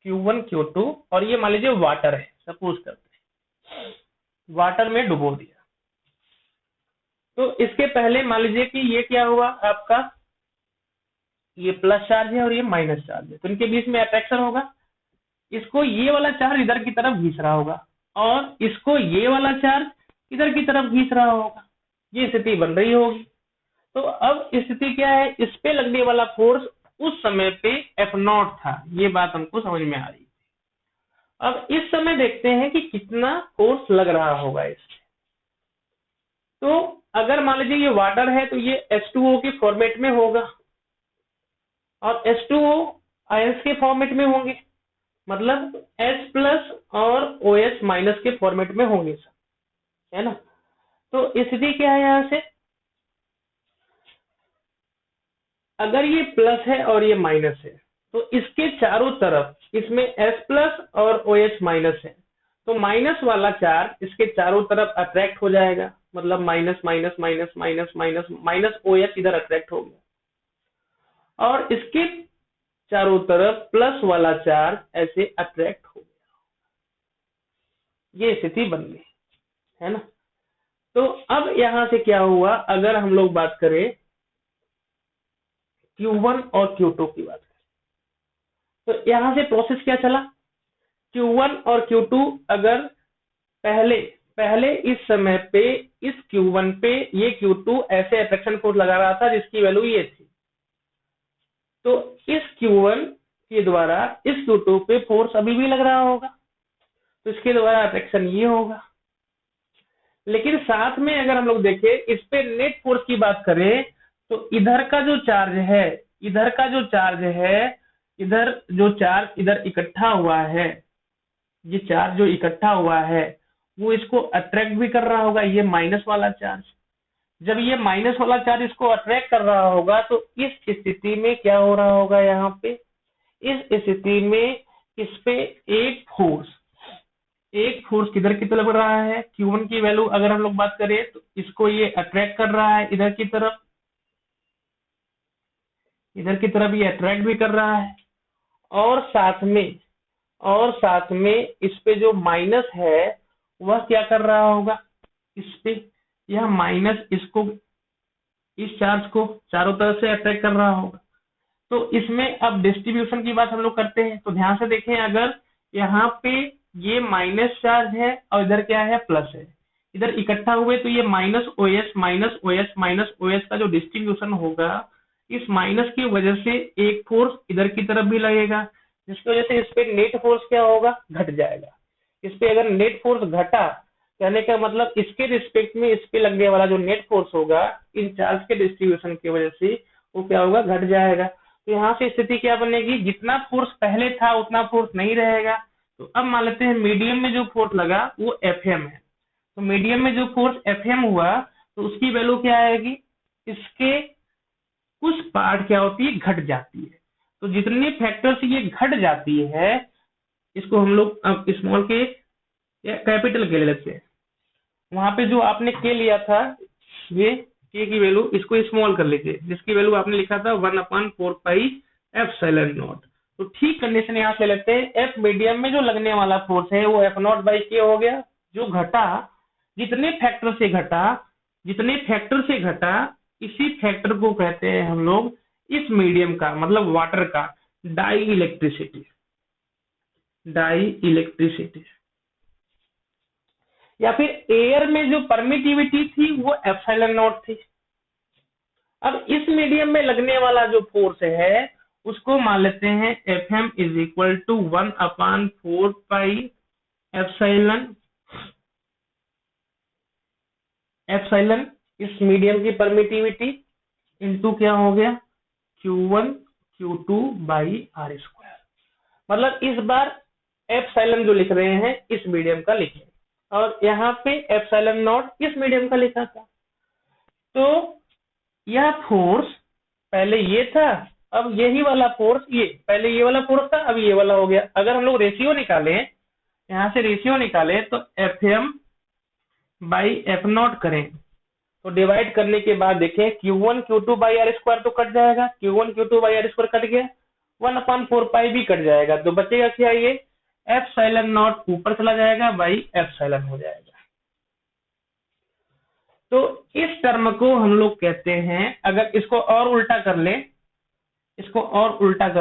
[SPEAKER 1] लिए, Q1 Q2 और ये मान लीजिए वाटर है, सपोज करते हैं वाटर में डुबो दिया। तो इसके पहले मान लीजिए कि ये क्या हुआ आपका, ये प्लस चार्ज है और ये माइनस चार्ज है, तो इनके बीच में अट्रैक्शन होगा। इसको ये वाला चार्ज इधर की तरफ घींच रहा होगा और इसको ये वाला चार्ज इधर की तरफ घींच रहा होगा, ये स्थिति बन रही होगी। तो अब स्थिति क्या है, इस पे लगने वाला फोर्स उस समय पे F0 था, ये बात हमको समझ में आ रही। अब इस समय देखते हैं कि कितना फोर्स लग रहा होगा इससे। तो अगर मान लीजिए ये वाटर है तो ये H2O के फॉर्मेट में होगा और H2O आयंस के फॉर्मेट में होंगे, मतलब H प्लस और OH माइनस के फॉर्मेट में होंगे, है ना। तो स्थिति क्या है, यहाँ से अगर ये प्लस है और ये माइनस है तो इसके चारों तरफ, इसमें H प्लस और OH माइनस है, तो माइनस वाला चार्ज इसके चारों तरफ अट्रैक्ट हो जाएगा, मतलब minus minus minus minus minus minus OH इधर अट्रैक्ट हो गया और इसके चारों तरफ प्लस वाला चार्ज ऐसे अट्रैक्ट हो गया, ये स्थिति बन गई, है ना। तो अब यहां से क्या हुआ, अगर हम लोग बात करें Q1 और Q2 की बात करें तो यहां से प्रोसेस क्या चला, Q1 और Q2 अगर पहले इस समय पे इस Q1 पे ये Q2 ऐसे अट्रैक्शन फोर्स लगा रहा था जिसकी वैल्यू ये थी, तो इस Q1 के द्वारा इस Q2 पे फोर्स अभी भी लग रहा होगा, तो इसके द्वारा अट्रैक्शन ये होगा। लेकिन साथ में अगर हम लोग देखें इस पे नेट फोर्स की बात करें, तो इधर का जो चार्ज है, इधर का जो चार्ज है, इधर जो चार्ज इधर इकट्ठा हुआ है, ये चार्ज जो इकट्ठा हुआ है वो इसको अट्रैक्ट भी कर रहा होगा, ये माइनस वाला चार्ज। जब ये माइनस वाला चार्ज इसको अट्रैक्ट कर रहा होगा तो इस स्थिति में क्या हो रहा होगा, यहाँ पे इस स्थिति में इस पे एक फोर्स किधर की तरफ रहा है, Q1 की वैल्यू अगर हम लोग बात करें तो इसको ये अट्रैक्ट कर रहा है इधर की तरफ, ये अट्रैक्ट भी कर रहा है। और साथ में इस पे जो माइनस है वह क्या कर रहा होगा, इस पे यह माइनस इसको, इस चार्ज को चारों तरफ से अट्रैक्ट कर रहा होगा। तो इसमें अब डिस्ट्रीब्यूशन की बात हम लोग करते हैं, तो ध्यान से देखें, अगर यहाँ पे ये माइनस चार्ज है और इधर क्या है, प्लस है, इधर इकट्ठा हुए तो ये माइनस OS का जो डिस्ट्रीब्यूशन होगा, इस माइनस की वजह से एक फोर्स इधर की तरफ भी लगेगा, जिसकी वजह से इस पे नेट फोर्स क्या होगा, घट जाएगा। इस पे अगर नेट फोर्स घटा, कहने का मतलब इसके रिस्पेक्ट में इस पे लगने वाला जो नेट फोर्स होगा इन चार्ज के डिस्ट्रीब्यूशन की वजह से वो क्या होगा, घट जाएगा। तो यहाँ से स्थिति क्या बनेगी, जितना फोर्स पहले था उतना फोर्स नहीं रहेगा। तो अब मान लेते हैं मीडियम में जो फोर्स लगा वो Fm है, तो मीडियम में जो फोर्स Fm हुआ तो उसकी वैल्यू क्या आएगी, इसके कुछ पार्ट क्या होती है, घट जाती है। तो जितने फैक्टर से ये घट जाती है, इसको हम लोग अब स्मॉल के या कैपिटल के ले लेते हैं। वहां पे जो आपने के लिया था, ये के की वैल्यू इसको स्मॉल कर लीजिए, जिसकी वैल्यू आपने लिखा था 1/4 पाई एप्सिलॉन नॉट। तो ठीक कंडीशन यहाँ से लेते हैं, एफ मीडियम में जो लगने वाला फोर्स है वो F0 बाई के हो गया, जो घटा जितने फैक्टर से घटा इसी फैक्टर को कहते हैं हम लोग इस मीडियम का, मतलब वाटर का डाई इलेक्ट्रिसिटी, या फिर एयर में जो परमिटिविटी थी वो एप्सिलॉन नॉट थी। अब इस मीडियम में लगने वाला जो फोर्स है उसको मान लेते हैं Fm is equal to 1/4 pi epsilon इस मीडियम की परमिटिविटी इंटू क्या हो गया, Q1 Q2 by R square. मतलब इस बार एप्सिलॉन जो लिख रहे हैं इस मीडियम का लिखे, और यहाँ पे एप्सिलॉन नॉट इस मीडियम का लिखा था। तो यह फोर्स पहले ये था, अब यही वाला फोर्स, ये पहले ये वाला फोर्स था, अब ये वाला हो गया। अगर हम लोग रेशियो निकालें, यहाँ से रेशियो निकालें तो Fm बाई F0 करें, तो डिवाइड करने के बाद देखें Q1 Q2 by R square तो कट जाएगा, Q1 Q2 by R square cut गया, 1/4 पाई भी कट जाएगा, तो बचेगा क्या, ये एप्सिलॉन नॉट ऊपर चला जाएगा बाई एप्सिलॉन हो जाएगा। तो इस टर्म को हम लोग कहते हैं, अगर इसको और उल्टा कर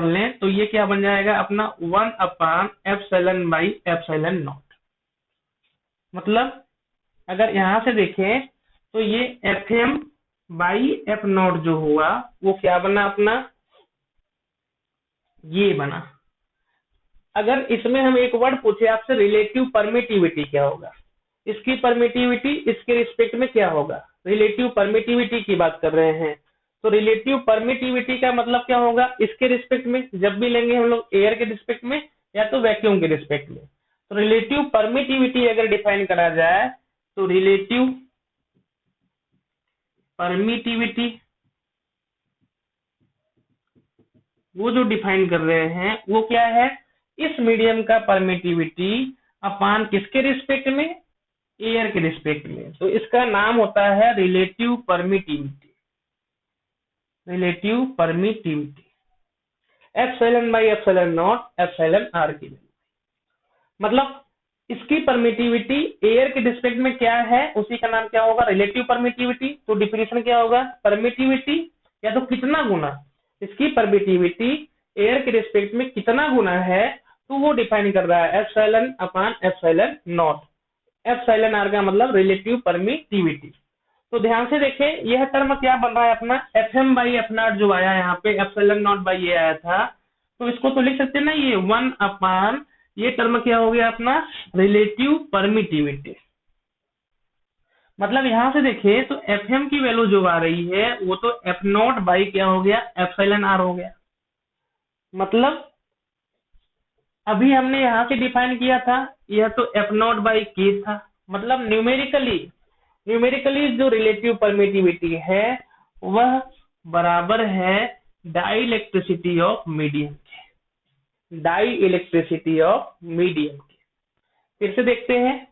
[SPEAKER 1] लें, तो ये क्या बन जाएगा अपना 1/एप्सिलॉन बाई एप्सिलॉन नॉट। मतलब अगर यहां से देखें तो ये Fm बाई F0 जो हुआ वो क्या बना अपना, ये बना। अगर इसमें हम एक वर्ड पूछे आपसे, रिलेटिव परमिटिविटी क्या होगा, इसकी परमिटिविटी इसके रिस्पेक्ट में क्या होगा, रिलेटिव परमिटिविटी की बात कर रहे हैं। तो रिलेटिव परमिटिविटी का मतलब क्या होगा, इसके रिस्पेक्ट में, जब भी लेंगे हम लोग एयर के रिस्पेक्ट में या तो वैक्यूम के रिस्पेक्ट में। तो रिलेटिव परमिटिविटी अगर डिफाइन करा जाए तो रिलेटिव परमिटिविटी वो जो डिफाइन कर रहे हैं वो क्या है, इस मीडियम का परमिटिविटी अपान किसके रिस्पेक्ट में, एयर के रिस्पेक्ट में। तो इसका नाम होता है relative permittivity, epsilon by epsilon nought epsilon R की। मतलब इसकी परमिटिविटी एयर के रिस्पेक्ट में क्या है, उसी का नाम क्या होगा, रिलेटिव परमिटिविटी। तो डिफिनेशन क्या होगा, परमिटिविटी या तो कितना गुना, इसकी परमिटिविटी एयर के रिस्पेक्ट में कितना गुना है, तो वो डिफाइन कर रहा है epsilon upon epsilon nought. Epsilon R का मतलब रिलेटिव परमिटिविटी। तो ध्यान से देखें, यह टर्म क्या बन रहा है अपना, Fm बाई F0 जो आया यहाँ पे एप्सिलॉन नॉट बाई ये आया था, तो इसको तो लिख सकते हैं ना, ये 1 अपान, ये टर्म क्या हो गया अपना रिलेटिव परमिटिविटी। मतलब यहां से देखिए तो एफएम की वैल्यू जो आ रही है वो तो एफ नॉट बाई क्या हो गया एप्सिलॉन आर हो गया। मतलब अभी हमने यहाँ से डिफाइन किया था, यह तो एफ नॉट बाई के था। मतलब न्यूमेरिकली जो रिलेटिव परमिटिविटी है वह बराबर है डाई इलेक्ट्रिसिटी ऑफ मीडियम के, डाई इलेक्ट्रिसिटी ऑफ मीडियम के। फिर से देखते हैं,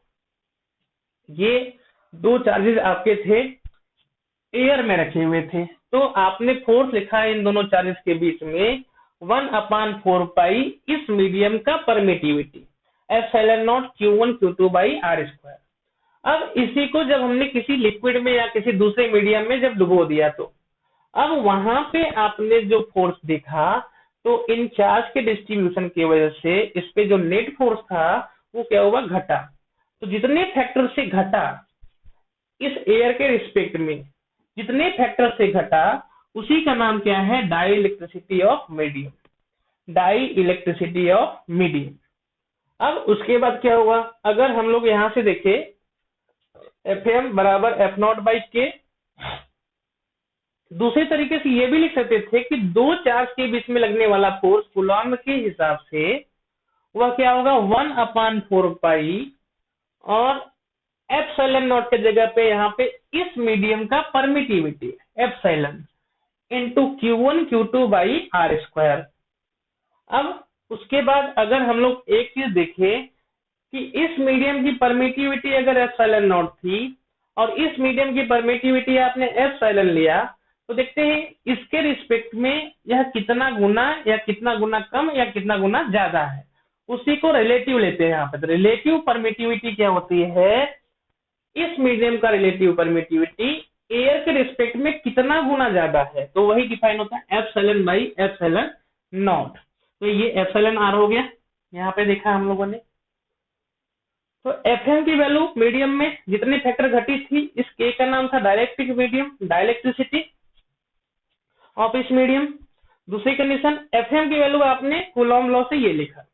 [SPEAKER 1] ये दो चार्जेस आपके थे, एयर में रखे हुए थे, तो आपने फोर्स लिखा है इन दोनों चार्जेस के बीच में 1/4 पाई इस मीडियम का permittivity epsilon nought Q1 Q2 by R square. अब इसी को जब हमने किसी लिक्विड में या किसी दूसरे मीडियम में जब डुबो दिया, तो अब वहां पे आपने जो फोर्स देखा, तो इन चार्ज के डिस्ट्रीब्यूशन की वजह से इस पे जो नेट फोर्स था वो क्या हुआ, घटा। तो जितने फैक्टर से घटा इस एयर के रिस्पेक्ट में, जितने फैक्टर से घटा उसी का नाम क्या है, dielectricity of medium, dielectricity of medium. अब उसके बाद क्या हुआ, अगर हम लोग यहां से देखें एफ एम बराबर एफ नॉट बाई के, दूसरे तरीके से ये भी लिख सकते थे कि दो चार्ज के बीच में लगने वाला फोर्स कूलॉम्ब के हिसाब से वह क्या होगा 1/4 पाई, और एप्सिलॉन नॉट के जगह पे यहाँ पे इस मीडियम का permittivity epsilon into Q1 Q2 by R square. अब उसके बाद अगर हम लोग एक चीज देखें कि इस मीडियम की परमिटिविटी अगर एप्सिलॉन नॉट थी और इस मीडियम की परमिटिविटी आपने एप्सिलॉन लिया, तो देखते हैं इसके रिस्पेक्ट में यह कितना गुना या कितना गुना कम या कितना गुना ज्यादा है, उसी को रिलेटिव लेते हैं यहाँ पे। तो रिलेटिव परमिटिविटी क्या होती है, इस मीडियम का रिलेटिव परमिटिविटी एयर के रिस्पेक्ट में कितना गुना ज्यादा है, तो वही डिफाइन होता है एप्सिलॉन बाई एप्सिलॉन नॉट। तो ये एप्सिलॉन आर हो गया, यहाँ पे देखा हम लोगों ने। तो एफएम की वैल्यू मीडियम में जितने फैक्टर घटी थी, इस के का नाम था डाइलेक्ट्रिक मीडियम, डाइलेक्ट्रिसिटी ऑफ इस मीडियम। दूसरी कंडीशन, एफएम की वैल्यू आपने कूलॉम्ब लॉ से ये लिखा।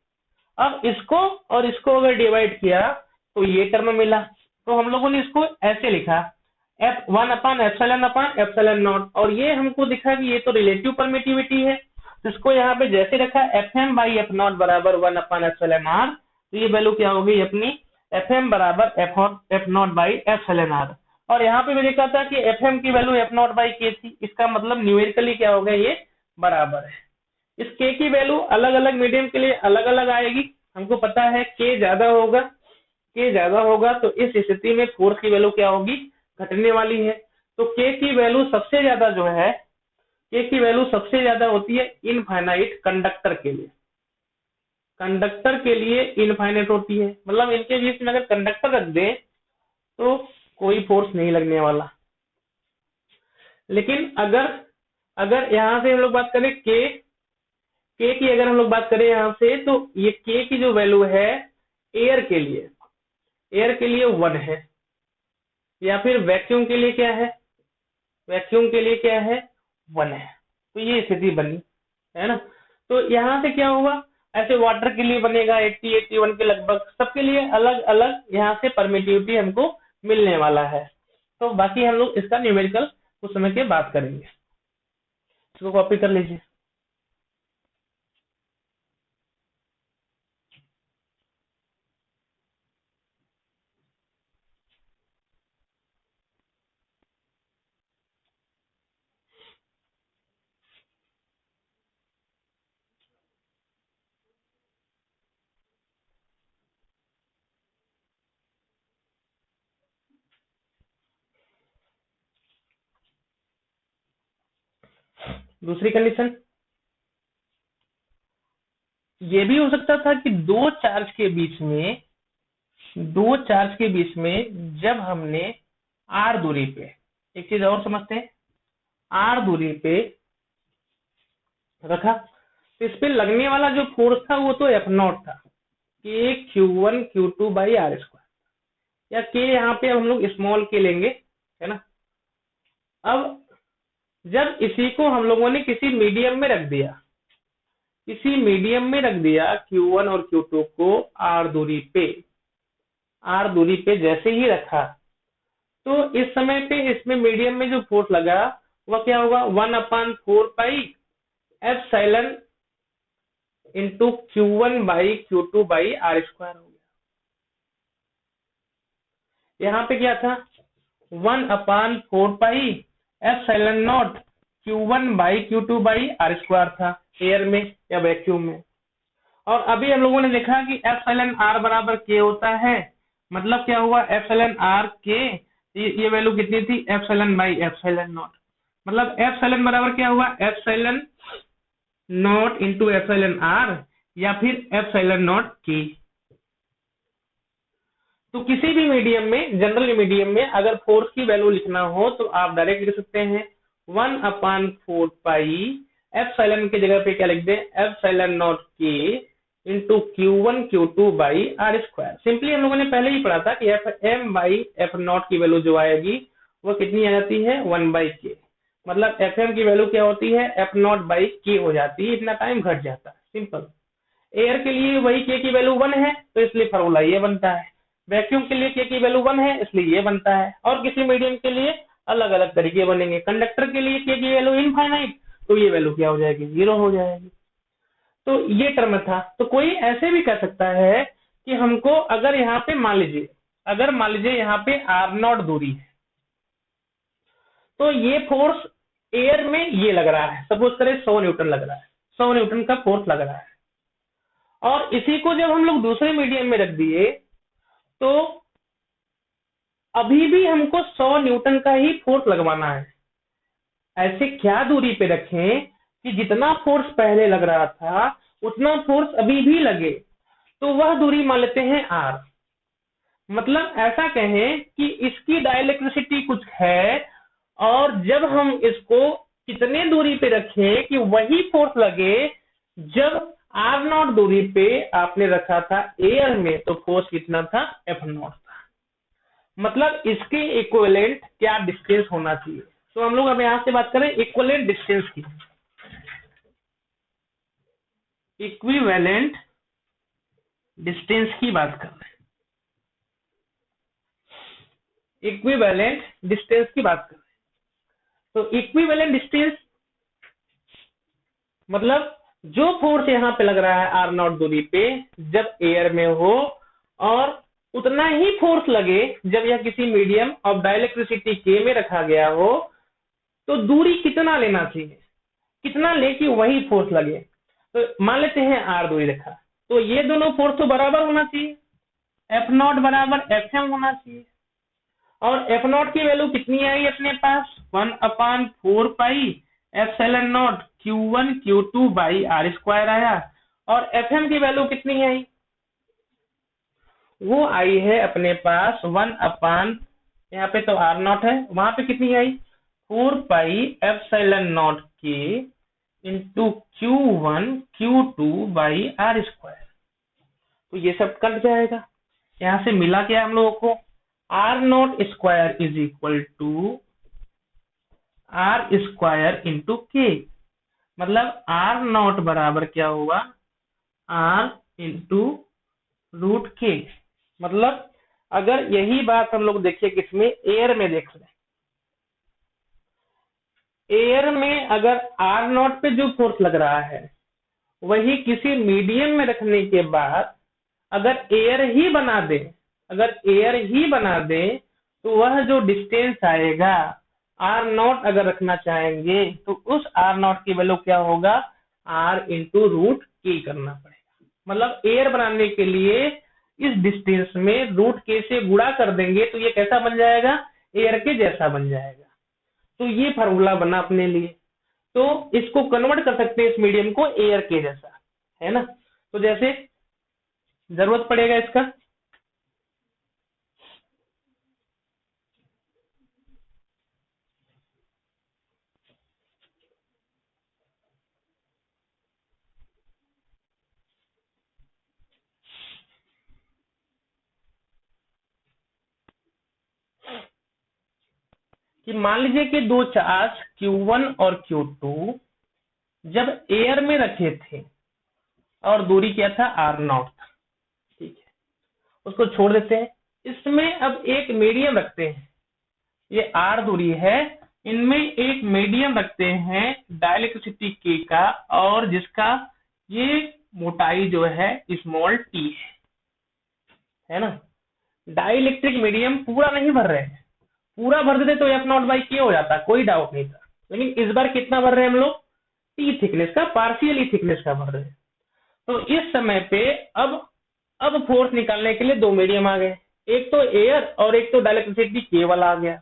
[SPEAKER 1] अब इसको और इसको अगर डिवाइड किया तो ये टर्म मिला, तो हम लोगों ने इसको ऐसे लिखा F1/एप्सिलॉन नॉट, और ये हमको दिखा कि ये तो रिलेटिव परमिटिविटी है, तो इसको यहाँ पे जैसे रखा Fm बाई एफ नॉट बराबर 1/एप्सिलॉन आर। तो ये वैल्यू क्या हो गई अपनी Fm बराबर F nought by epsilon R. और यहाँ पे मैंने कहा था कि Fm की वैल्यू एफ नॉट बाई के थी, इसका मतलब न्यूमेरिकली क्या हो गया, ये बराबर है। इस के की वैल्यू अलग अलग मीडियम के लिए अलग अलग आएगी, हमको पता है के ज्यादा होगा, तो इस स्थिति में फोर्स की वैल्यू क्या होगी, घटने वाली है। तो के की वैल्यू सबसे ज्यादा जो है, के की वैल्यू सबसे ज्यादा होती है इनफाइनाइट कंडक्टर के लिए, कंडक्टर के लिए इनफाइनाइट होती है। मतलब इनके बीच में अगर कंडक्टर रख दें तो कोई फोर्स नहीं लगने वाला। लेकिन अगर यहाँ से हम लोग बात करें के की, अगर हम लोग बात करें यहाँ से, तो ये के की जो वैल्यू है एयर के लिए 1 है, या फिर वैक्यूम के लिए क्या है, 1 है। तो ये स्थिति बनी है ना। तो यहाँ से क्या हुआ, ऐसे वाटर के लिए बनेगा 80-81 के लगभग, सबके लिए अलग अलग यहाँ से परमिटिविटी हमको मिलने वाला है। तो बाकी हम लोग इसका न्यूमेरिकल कुछ समय के बाद करेंगे, इसको कॉपी कर लीजिए। दूसरी कंडीशन, ये भी हो सकता था कि दो चार्ज के बीच में जब हमने आर दूरी पे, एक चीज और समझते हैं, आर दूरी पे रखा, तो इस पे लगने वाला जो फोर्स था वो तो एफ नॉट था, के Q1 Q2 by R square, या के यहाँ पे हम लोग स्मॉल के लेंगे, है ना। अब जब इसी को हम लोगों ने किसी मीडियम में रख दिया, किसी मीडियम में रख दिया Q1 और Q2 को R दूरी पे जैसे ही रखा, तो इस समय पे इसमें मीडियम में जो फोर्स लगा वह क्या होगा, 1/4 पाई एप्सिलॉन इंटू Q1/Q2/R² हो गया। यहाँ पे क्या था, 1/4 पाई एप्सिलॉन नॉट Q1/Q2/R² था एयर में या वैक्यूम में। और अभी हम लोगों ने देखा कि एप्सिलॉन R बराबर K होता है, मतलब क्या हुआ, एप्सिलॉन R K, ये वैल्यू कितनी थी, एप्सिलॉन नॉट, मतलब एप्सिलॉन बराबर क्या हुआ, epsilon not into epsilon R या फिर एप्सिलॉन नॉट K। तो किसी भी मीडियम में, जनरल मीडियम में अगर फोर्स की वैल्यू लिखना हो तो आप डायरेक्ट लिख सकते हैं 1/4 पाई एप्सिलॉन की जगह पे क्या लिख दें, epsilon not K into Q1 Q2/R²। Simply हम लोगों ने पहले ही पढ़ा था कि FM/F0 की वैल्यू जो आएगी वो कितनी आ जाती है, 1/K, मतलब FM की वैल्यू क्या होती है, F0/K हो जाती है, इतना टाइम घट जाता है। सिंपल। एयर के लिए वही K की वैल्यू 1 है तो इसलिए फॉर्मूला ये बनता है, वैक्यूम के लिए K की वैल्यू 1 है इसलिए ये बनता है, और किसी मीडियम के लिए अलग अलग तरीके बनेंगे। कंडक्टर के लिए K की वैल्यू इनफाइनाइट, तो ये वैल्यू क्या हो जाएगी, 0 हो जाएगी। तो ये टर्म था। तो कोई ऐसे भी कह सकता है कि हमको अगर यहाँ पे मान लीजिए यहाँ पे R0 दूरी है, तो ये फोर्स एयर में ये लग रहा है, सपोज करें 100 न्यूटन लग रहा है, 100 न्यूटन का फोर्स लग रहा है, और इसी को जब हम लोग दूसरे मीडियम में रख दिए तो अभी भी हमको 100 न्यूटन का ही फोर्स लगवाना है। ऐसे क्या दूरी पे रखें कि जितना फोर्स पहले लग रहा था उतना फोर्स अभी भी लगे, तो वह दूरी मान लेते हैं R। मतलब ऐसा कहें कि इसकी डाइलेक्ट्रिसिटी कुछ है, और जब हम इसको कितने दूरी पे रखें कि वही फोर्स लगे, जब R0 दूरी पे आपने रखा था एयर में तो फोर्स कितना था, F0 था। मतलब इसके इक्विवेलेंट क्या डिस्टेंस होना चाहिए। तो हम लोग अब यहां से बात करें इक्विवेलेंट डिस्टेंस की, इक्विवेलेंट डिस्टेंस की बात कर रहे हैं, इक्विवेलेंट डिस्टेंस की बात कर रहे हैं। तो इक्विवेलेंट डिस्टेंस मतलब जो फोर्स यहाँ पे लग रहा है R0 दूरी पे जब एयर में हो, और उतना ही फोर्स लगे जब यह किसी मीडियम ऑफ डाइलेक्ट्रिसिटी K में रखा गया हो, तो दूरी कितना लेना चाहिए, कितना लेके वही फोर्स लगे। तो मान लेते हैं R दूरी रखा, तो ये दोनों फोर्स तो बराबर होना चाहिए, F0 बराबर FM होना चाहिए, और F0 की वैल्यू कितनी आई अपने पास, 1/4 pi epsilon nought Q1 Q2/R² आया, और FM की वैल्यू कितनी आई, वो आई है अपने पास 1/, यहाँ पे तो R0 है, वहां पे कितनी आई, 4 पाई epsilon not K into Q1 Q2/R²। तो ये सब कट जाएगा, यहाँ से मिला क्या हम लोगों को, R0² is equal to R² into K, मतलब R0 बराबर क्या हुआ, R इंटू रूट K। मतलब अगर यही बात हम लोग देखिए किसमें, एयर में देख लें, एयर में अगर R0 पे जो फोर्स लग रहा है वही किसी मीडियम में रखने के बाद अगर एयर ही बना दे, तो वह जो डिस्टेंस आएगा R0 अगर रखना चाहेंगे तो उस R0 की वैल्यू क्या होगा, R इंटू रूट K करना पड़ेगा। मतलब एयर बनाने के लिए इस डिस्टेंस में रूट K से गुणा कर देंगे तो ये कैसा बन जाएगा, एयर के जैसा बन जाएगा। तो ये फार्मूला बना अपने लिए, तो इसको कन्वर्ट कर सकते हैं इस मीडियम को एयर के जैसा, है ना। तो जैसे जरूरत पड़ेगा इसका, कि मान लीजिए कि दो चार्ज Q1 और Q2 जब एयर में रखे थे और दूरी क्या था, आर नॉट। ठीक है, उसको छोड़ देते हैं। इसमें अब एक मीडियम रखते हैं, ये आर दूरी है, इनमें एक मीडियम रखते हैं डाइलेक्ट्रिसिटी के का, और जिसका ये मोटाई जो है स्मॉल टी है ना। डाइलेक्ट्रिक मीडियम पूरा नहीं भर रहे हैं, पूरा भर देते तो एफ नॉट बाई के हो जाता, कोई डाउट नहीं था। लेकिन इस बार कितना भर रहे हैं हम लोग, टी थिकनेस का, पार्शियली थिकनेस का भर रहे हैं। तो इस समय पे अब फोर्स निकालने के लिए दो मीडियम आ गए, एक तो एयर और एक तो डाइलेक्ट्रिसिटी के वाला आ गया।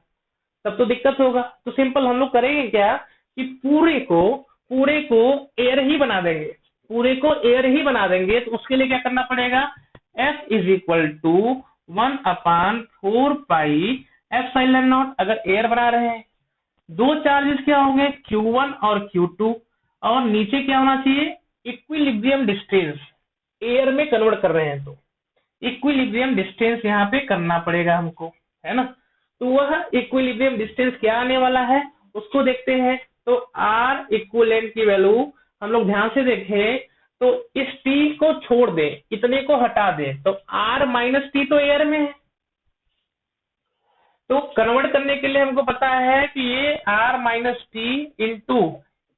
[SPEAKER 1] तब तो दिक्कत होगा, तो सिंपल हम लोग करेंगे क्या कि पूरे को एयर ही बना देंगे, पूरे को एयर ही बना देंगे। तो उसके लिए क्या करना पड़ेगा, F is equal to 1/4 pi epsilon nought. अगर एयर बना रहे हैं, दो चार्जेस क्या होंगे, Q1 और Q2, और नीचे क्या होना चाहिए, इक्विलिब्रियम डिस्टेंस। एयर में कन्वर्ट कर रहे हैं तो इक्विलिब्रियम डिस्टेंस यहाँ पे करना पड़ेगा हमको, है ना। तो वह इक्विलिब्रियम डिस्टेंस क्या आने वाला है उसको देखते हैं। तो आर इक्विवेलेंट की वैल्यू हम लोग ध्यान से देखें, तो इस टी को छोड़ दे, इतने को हटा दे, तो आर माइनस टी तो एयर में है। तो कन्वर्ट करने के लिए हमको पता है कि ये आर माइनस टी इंटू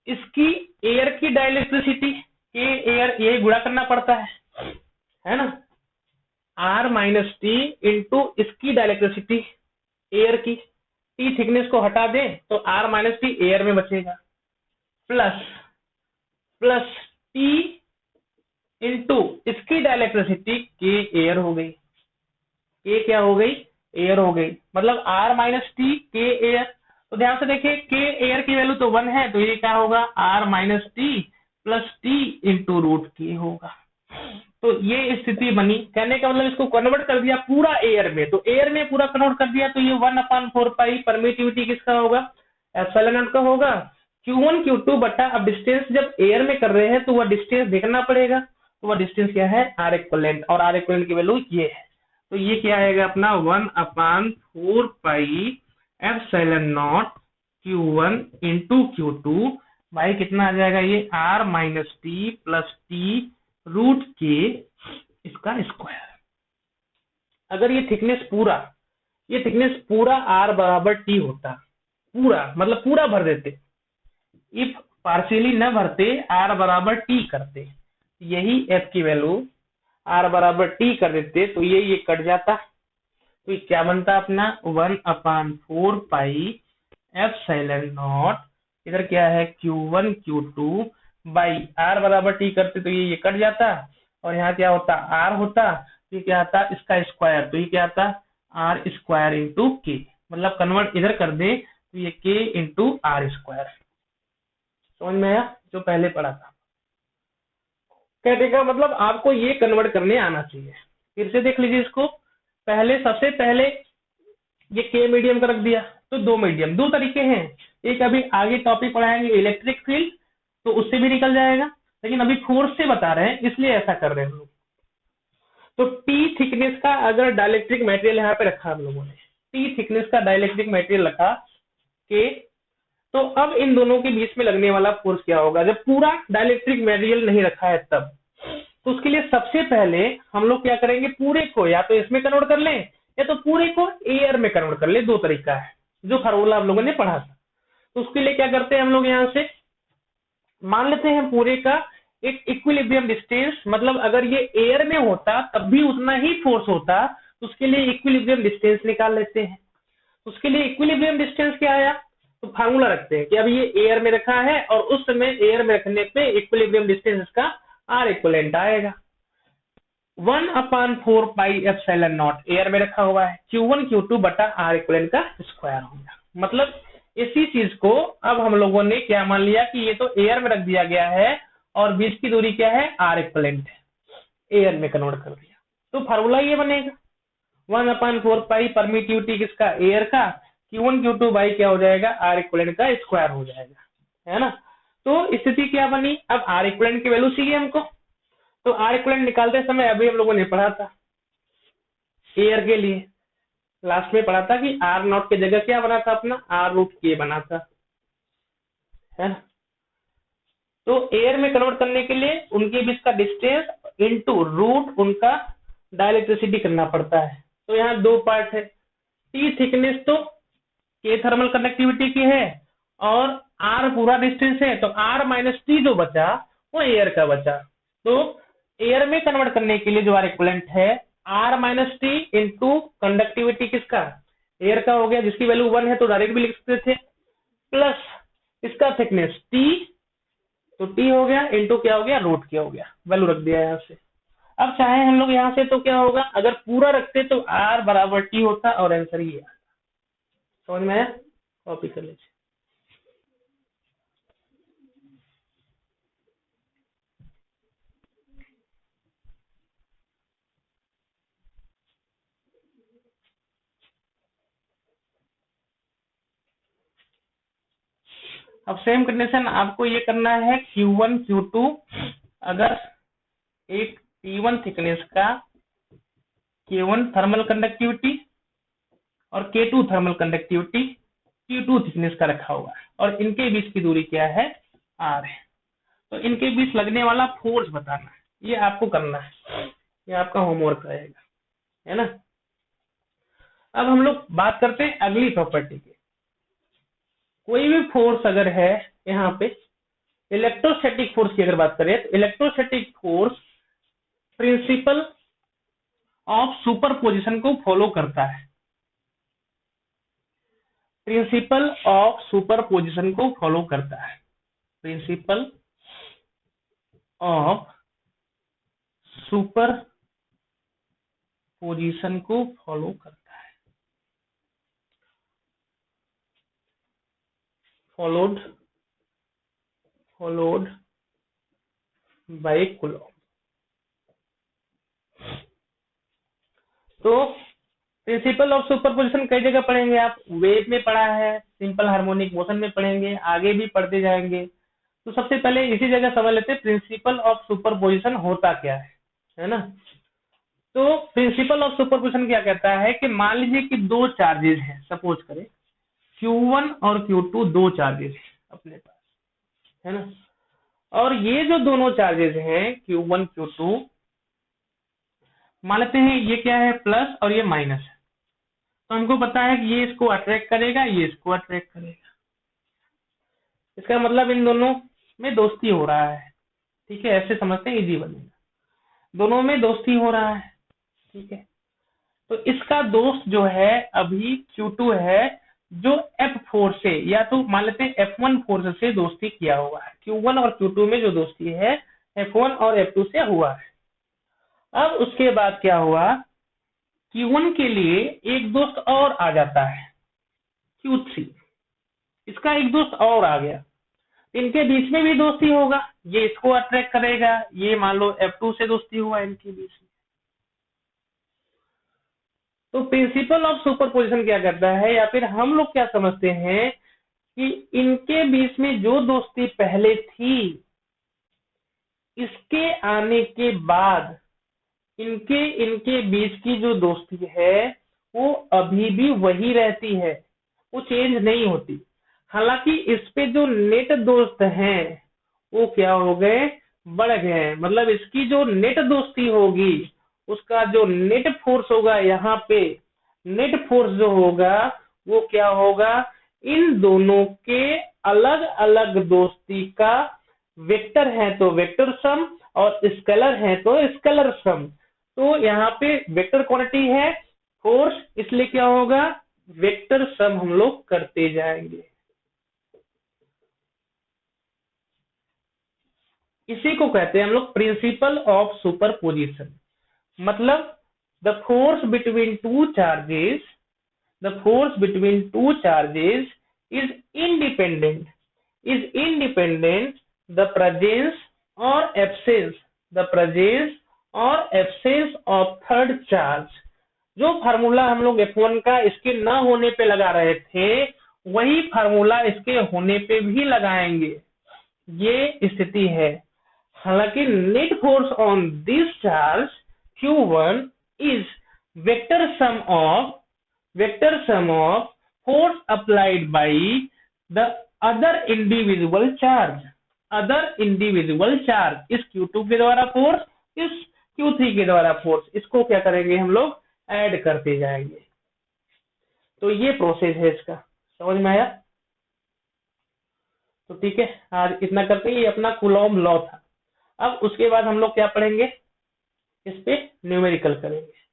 [SPEAKER 1] इसकी एयर की डाइलेक्ट्रिसिटी के एयर, ये गुणा करना पड़ता है ना। आर माइनस टी इंटू इसकी डाइलेक्ट्रिसिटी एयर की, टी थिकनेस को हटा दे तो आर माइनस टी एयर में बचेगा, प्लस टी इंटू इसकी डाइलेक्ट्रिसिटी के एयर हो गई, के क्या हो गई, एयर हो गई, मतलब आर माइनस टी के एयर। तो ध्यान से देखिए, के एयर की वैल्यू तो 1 है, तो ये क्या होगा, R minus T plus T into root के होगा। तो ये स्थिति बनी, कहने का मतलब इसको कन्वर्ट कर दिया पूरा एयर में, तो एयर में पूरा कन्वर्ट कर दिया, तो ये 1/4 पाई परमिटिविटी किसका होगा, एप्सिलॉन नॉट का होगा। Q1 Q2 बटा, अब डिस्टेंस जब एयर में कर रहे हैं तो वह डिस्टेंस देखना पड़ेगा, तो वह डिस्टेंस क्या है, आर इक्विवेलेंट, और आर इक्विवेलेंट की वैल्यू ये है। तो ये क्या आएगा अपना 1/4 pi epsilon nought Q1 into Q2 भाई कितना आ जाएगा, ये R minus T plus T root के इसका स्क्वायर। अगर ये थिकनेस पूरा आर बराबर टी होता, पूरा मतलब पूरा भर देते, इफ पार्शियली न भरते, आर बराबर टी करते, यही एफ की वैल्यू आर बराबर टी कर देते, तो ये कट जाता, तो ये क्या बनता अपना 1/4 पाई एप्सिलॉन नॉट, इधर क्या है Q1 Q2 बाई आर बराबर टी करते तो ये कट जाता, और यहाँ क्या होता, आर होता, ये क्या आता, इसका स्क्वायर, तो ये क्या आता, आर स्क्वायर इंटू के, मतलब कन्वर्ट इधर कर दे तो ये के इंटू आर स्क्वायर। समझ में आया, जो पहले पढ़ा था। कहने का मतलब आपको ये कन्वर्ट करने आना चाहिए। फिर से देख लीजिए इसको, सबसे पहले ये के मीडियम का रख दिया, तो दो मीडियम, दो तरीके हैं, एक अभी आगे टॉपिक पढ़ाएंगे इलेक्ट्रिक फील्ड, तो उससे भी निकल जाएगा, लेकिन अभी फोर्स से बता रहे हैं इसलिए ऐसा कर रहे हैं हम लोग। तो टी थिकनेस का अगर डाइलेक्ट्रिक मटेरियल यहाँ पे रखा हम लोगों ने, टी थिकनेस का डाइलेक्ट्रिक मटेरियल रखा के, तो अब इन दोनों के बीच में लगने वाला फोर्स क्या होगा, जब पूरा डाइलेक्ट्रिक मटेरियल नहीं रखा है तब। तो उसके लिए सबसे पहले हम लोग क्या करेंगे, पूरे को या तो इसमें कन्वर्ट कर लें या तो पूरे को एयर में कन्वर्ट कर ले, दो तरीका है, जो फार्मूला हम लोगों ने पढ़ा था। तो उसके लिए क्या करते हैं हम लोग, यहाँ से मान लेते हैं पूरे का एक इक्विलिब्रियम डिस्टेंस, मतलब अगर ये एयर में होता तब भी उतना ही फोर्स होता, तो उसके लिए इक्विलिब्रियम डिस्टेंस निकाल लेते हैं। उसके लिए इक्विलिब्रियम डिस्टेंस क्या आया, तो फार्मूला रखते हैं कि अब ये एयर में रखा है और उस समय एयर में रखने पे इक्विलिब्रियम डिस्टेंस इसका आर इक्विवेलेंट आएगा 1/4 पाई एप्सिलॉन नॉट, एयर में रखा हुआ है, Q1 Q2 बटा आर इक्विवेलेंट का स्क्वायर होगा। मतलब इसी चीज को अब हम लोगों ने क्या मान लिया कि ये तो एयर में रख दिया गया है और बीच की दूरी क्या है, आर इक्विवेलेंट है, एयर में कन्वर्ट कर दिया, तो फार्मूला ये बनेगा 1/4 पाई परमिटिविटी किसका, एयर का, Q1 Q2 बाई क्या हो जाएगा, आर इक्विवेलेंट का स्क्वायर हो जाएगा, है ना। तो स्थिति क्या बनी, अब आर इक्विवेलेंट की वैल्यू चाहिए हमको, तो आर इक्विवेलेंट निकालते समय अभी हम लोगों ने पढ़ा था एयर के लिए, लास्ट में पढ़ा था कि आर नॉट की जगह क्या बना था अपना, आर रूट के बना था, है ना। तो एयर में कन्वर्ट करने के लिए उनके बीच का डिस्टेंस इनटू रूट उनका डाइलेक्ट्रिसिटी करना पड़ता है। तो यहाँ दो पार्ट है, टी थिकनेस तो के थर्मल कंडक्टिविटी की है और आर पूरा डिस्टेंस है, तो आर माइनस टी जो बचा वो एयर का बचा। तो एयर में कन्वर्ट करने के लिए जो आर इक्विवेलेंट है R minus T into conductivity किसका, एयर का हो गया, जिसकी वैल्यू 1 है तो डायरेक्ट भी लिख सकते थे, प्लस इसका थिकनेस टी, तो टी हो गया इंटू क्या हो गया, रूट क्या हो गया, वैल्यू रख दिया यहाँ से। अब चाहे हम लोग यहाँ से तो क्या होगा, अगर पूरा रखते तो आर बराबर टी होता और आंसर ये आता। समझ में आया, कॉपी कर लीजिए। अब सेम कंडीशन आपको ये करना है Q1 Q2, अगर एक T1 थिकनेस का K1 थर्मल कंडक्टिविटी और K2 thermal conductivity T2 thickness का रखा हुआ है और इनके बीच की दूरी क्या है, R है, तो इनके बीच लगने वाला फोर्स बताना है, ये आपको करना है, ये आपका होमवर्क रहेगा, है ना। अब हम लोग बात करते हैं अगली प्रॉपर्टी की। कोई भी फोर्स अगर है यहाँ पे, इलेक्ट्रोस्टैटिक फोर्स की अगर बात करें तो electrostatic force principle of superposition को फॉलो करता है, प्रिंसिपल ऑफ सुपरपोजिशन को फॉलो करता है, प्रिंसिपल ऑफ सुपरपोजिशन को फॉलो करता है, followed by Coulomb। तो प्रिंसिपल ऑफ सुपरपोजिशन कई जगह पढ़ेंगे आप, वेव में पढ़ा है, सिंपल हार्मोनिक मोशन में पढ़ेंगे, आगे भी पढ़ते जाएंगे। तो सबसे पहले इसी जगह समझ लेते हैं प्रिंसिपल ऑफ सुपरपोजिशन होता क्या है ना। तो प्रिंसिपल ऑफ सुपरपोजिशन क्या कहता है कि मान लीजिए कि दो चार्जेस हैं, सपोज करें Q1 और Q2 दो चार्जेस हैं अपने पास, है ना, और ये जो दोनों चार्जेस हैं Q1 Q2, मान लेते हैं ये क्या है, प्लस और ये माइनस है, तो हमको पता है कि ये इसको अट्रैक्ट करेगा, ये इसको अट्रैक्ट करेगा, इसका मतलब इन दोनों में दोस्ती हो रहा है, ठीक है, ऐसे समझते हैं, इजी बनेगा, दोनों में दोस्ती हो रहा है, ठीक है। तो इसका दोस्त जो है अभी Q2 है, जो F4 से, या तो मान लेते हैं F1 फोर्स से दोस्ती किया हुआ है, Q1 और Q2 में जो दोस्ती है F1 और F2 से हुआ है। अब उसके बाद क्या हुआ, Q1 के लिए एक दोस्त और आ जाता है Q3, इसका एक दोस्त और आ गया, इनके बीच में भी दोस्ती होगा, ये इसको अट्रैक्ट करेगा, ये मान लो F2 से दोस्ती हुआ इनके बीच में। तो प्रिंसिपल ऑफ सुपरपोजिशन क्या करता है, या फिर हम लोग क्या समझते हैं कि इनके बीच में जो दोस्ती पहले थी, इसके आने के बाद इनके बीच की जो दोस्ती है वो अभी भी वही रहती है, वो चेंज नहीं होती। हालांकि इस पे जो नेट दोस्त हैं वो क्या हो गए, बढ़ गए, मतलब इसकी जो नेट दोस्ती होगी उसका जो नेट फोर्स होगा, यहाँ पे नेट फोर्स जो होगा वो क्या होगा, इन दोनों के अलग अलग दोस्ती का वेक्टर है तो वेक्टर सम और स्केलर है तो स्केलर सम। तो यहाँ पे वेक्टर क्वांटिटी है फोर्स, इसलिए क्या होगा, वेक्टर सम हम लोग करते जाएंगे। इसी को कहते हैं हम लोग प्रिंसिपल ऑफ सुपरपोजिशन। मतलब the force between two charges, the force between two charges is independent the presence और एब्सेंस, द प्रेजेंस और एब्सेंस ऑफ थर्ड चार्ज। जो फार्मूला हम लोग F1 का इसके ना होने पे लगा रहे थे, वही फार्मूला इसके होने पे भी लगाएंगे, ये स्थिति है। हालांकि net force on this charge Q1 is vector sum of force applied by the other individual charge. Other individual charge, इस Q2 के द्वारा फोर्स, इस Q3 के द्वारा फोर्स, इसको क्या करेंगे हम लोग ऐड करते जाएंगे। तो ये प्रोसेस है इसका, समझ में आया? तो ठीक है, आज इतना करते हैं, ये अपना कूलॉम लॉ था। अब उसके बाद हम लोग क्या पढ़ेंगे, इस पे न्यूमेरिकल करेंगे।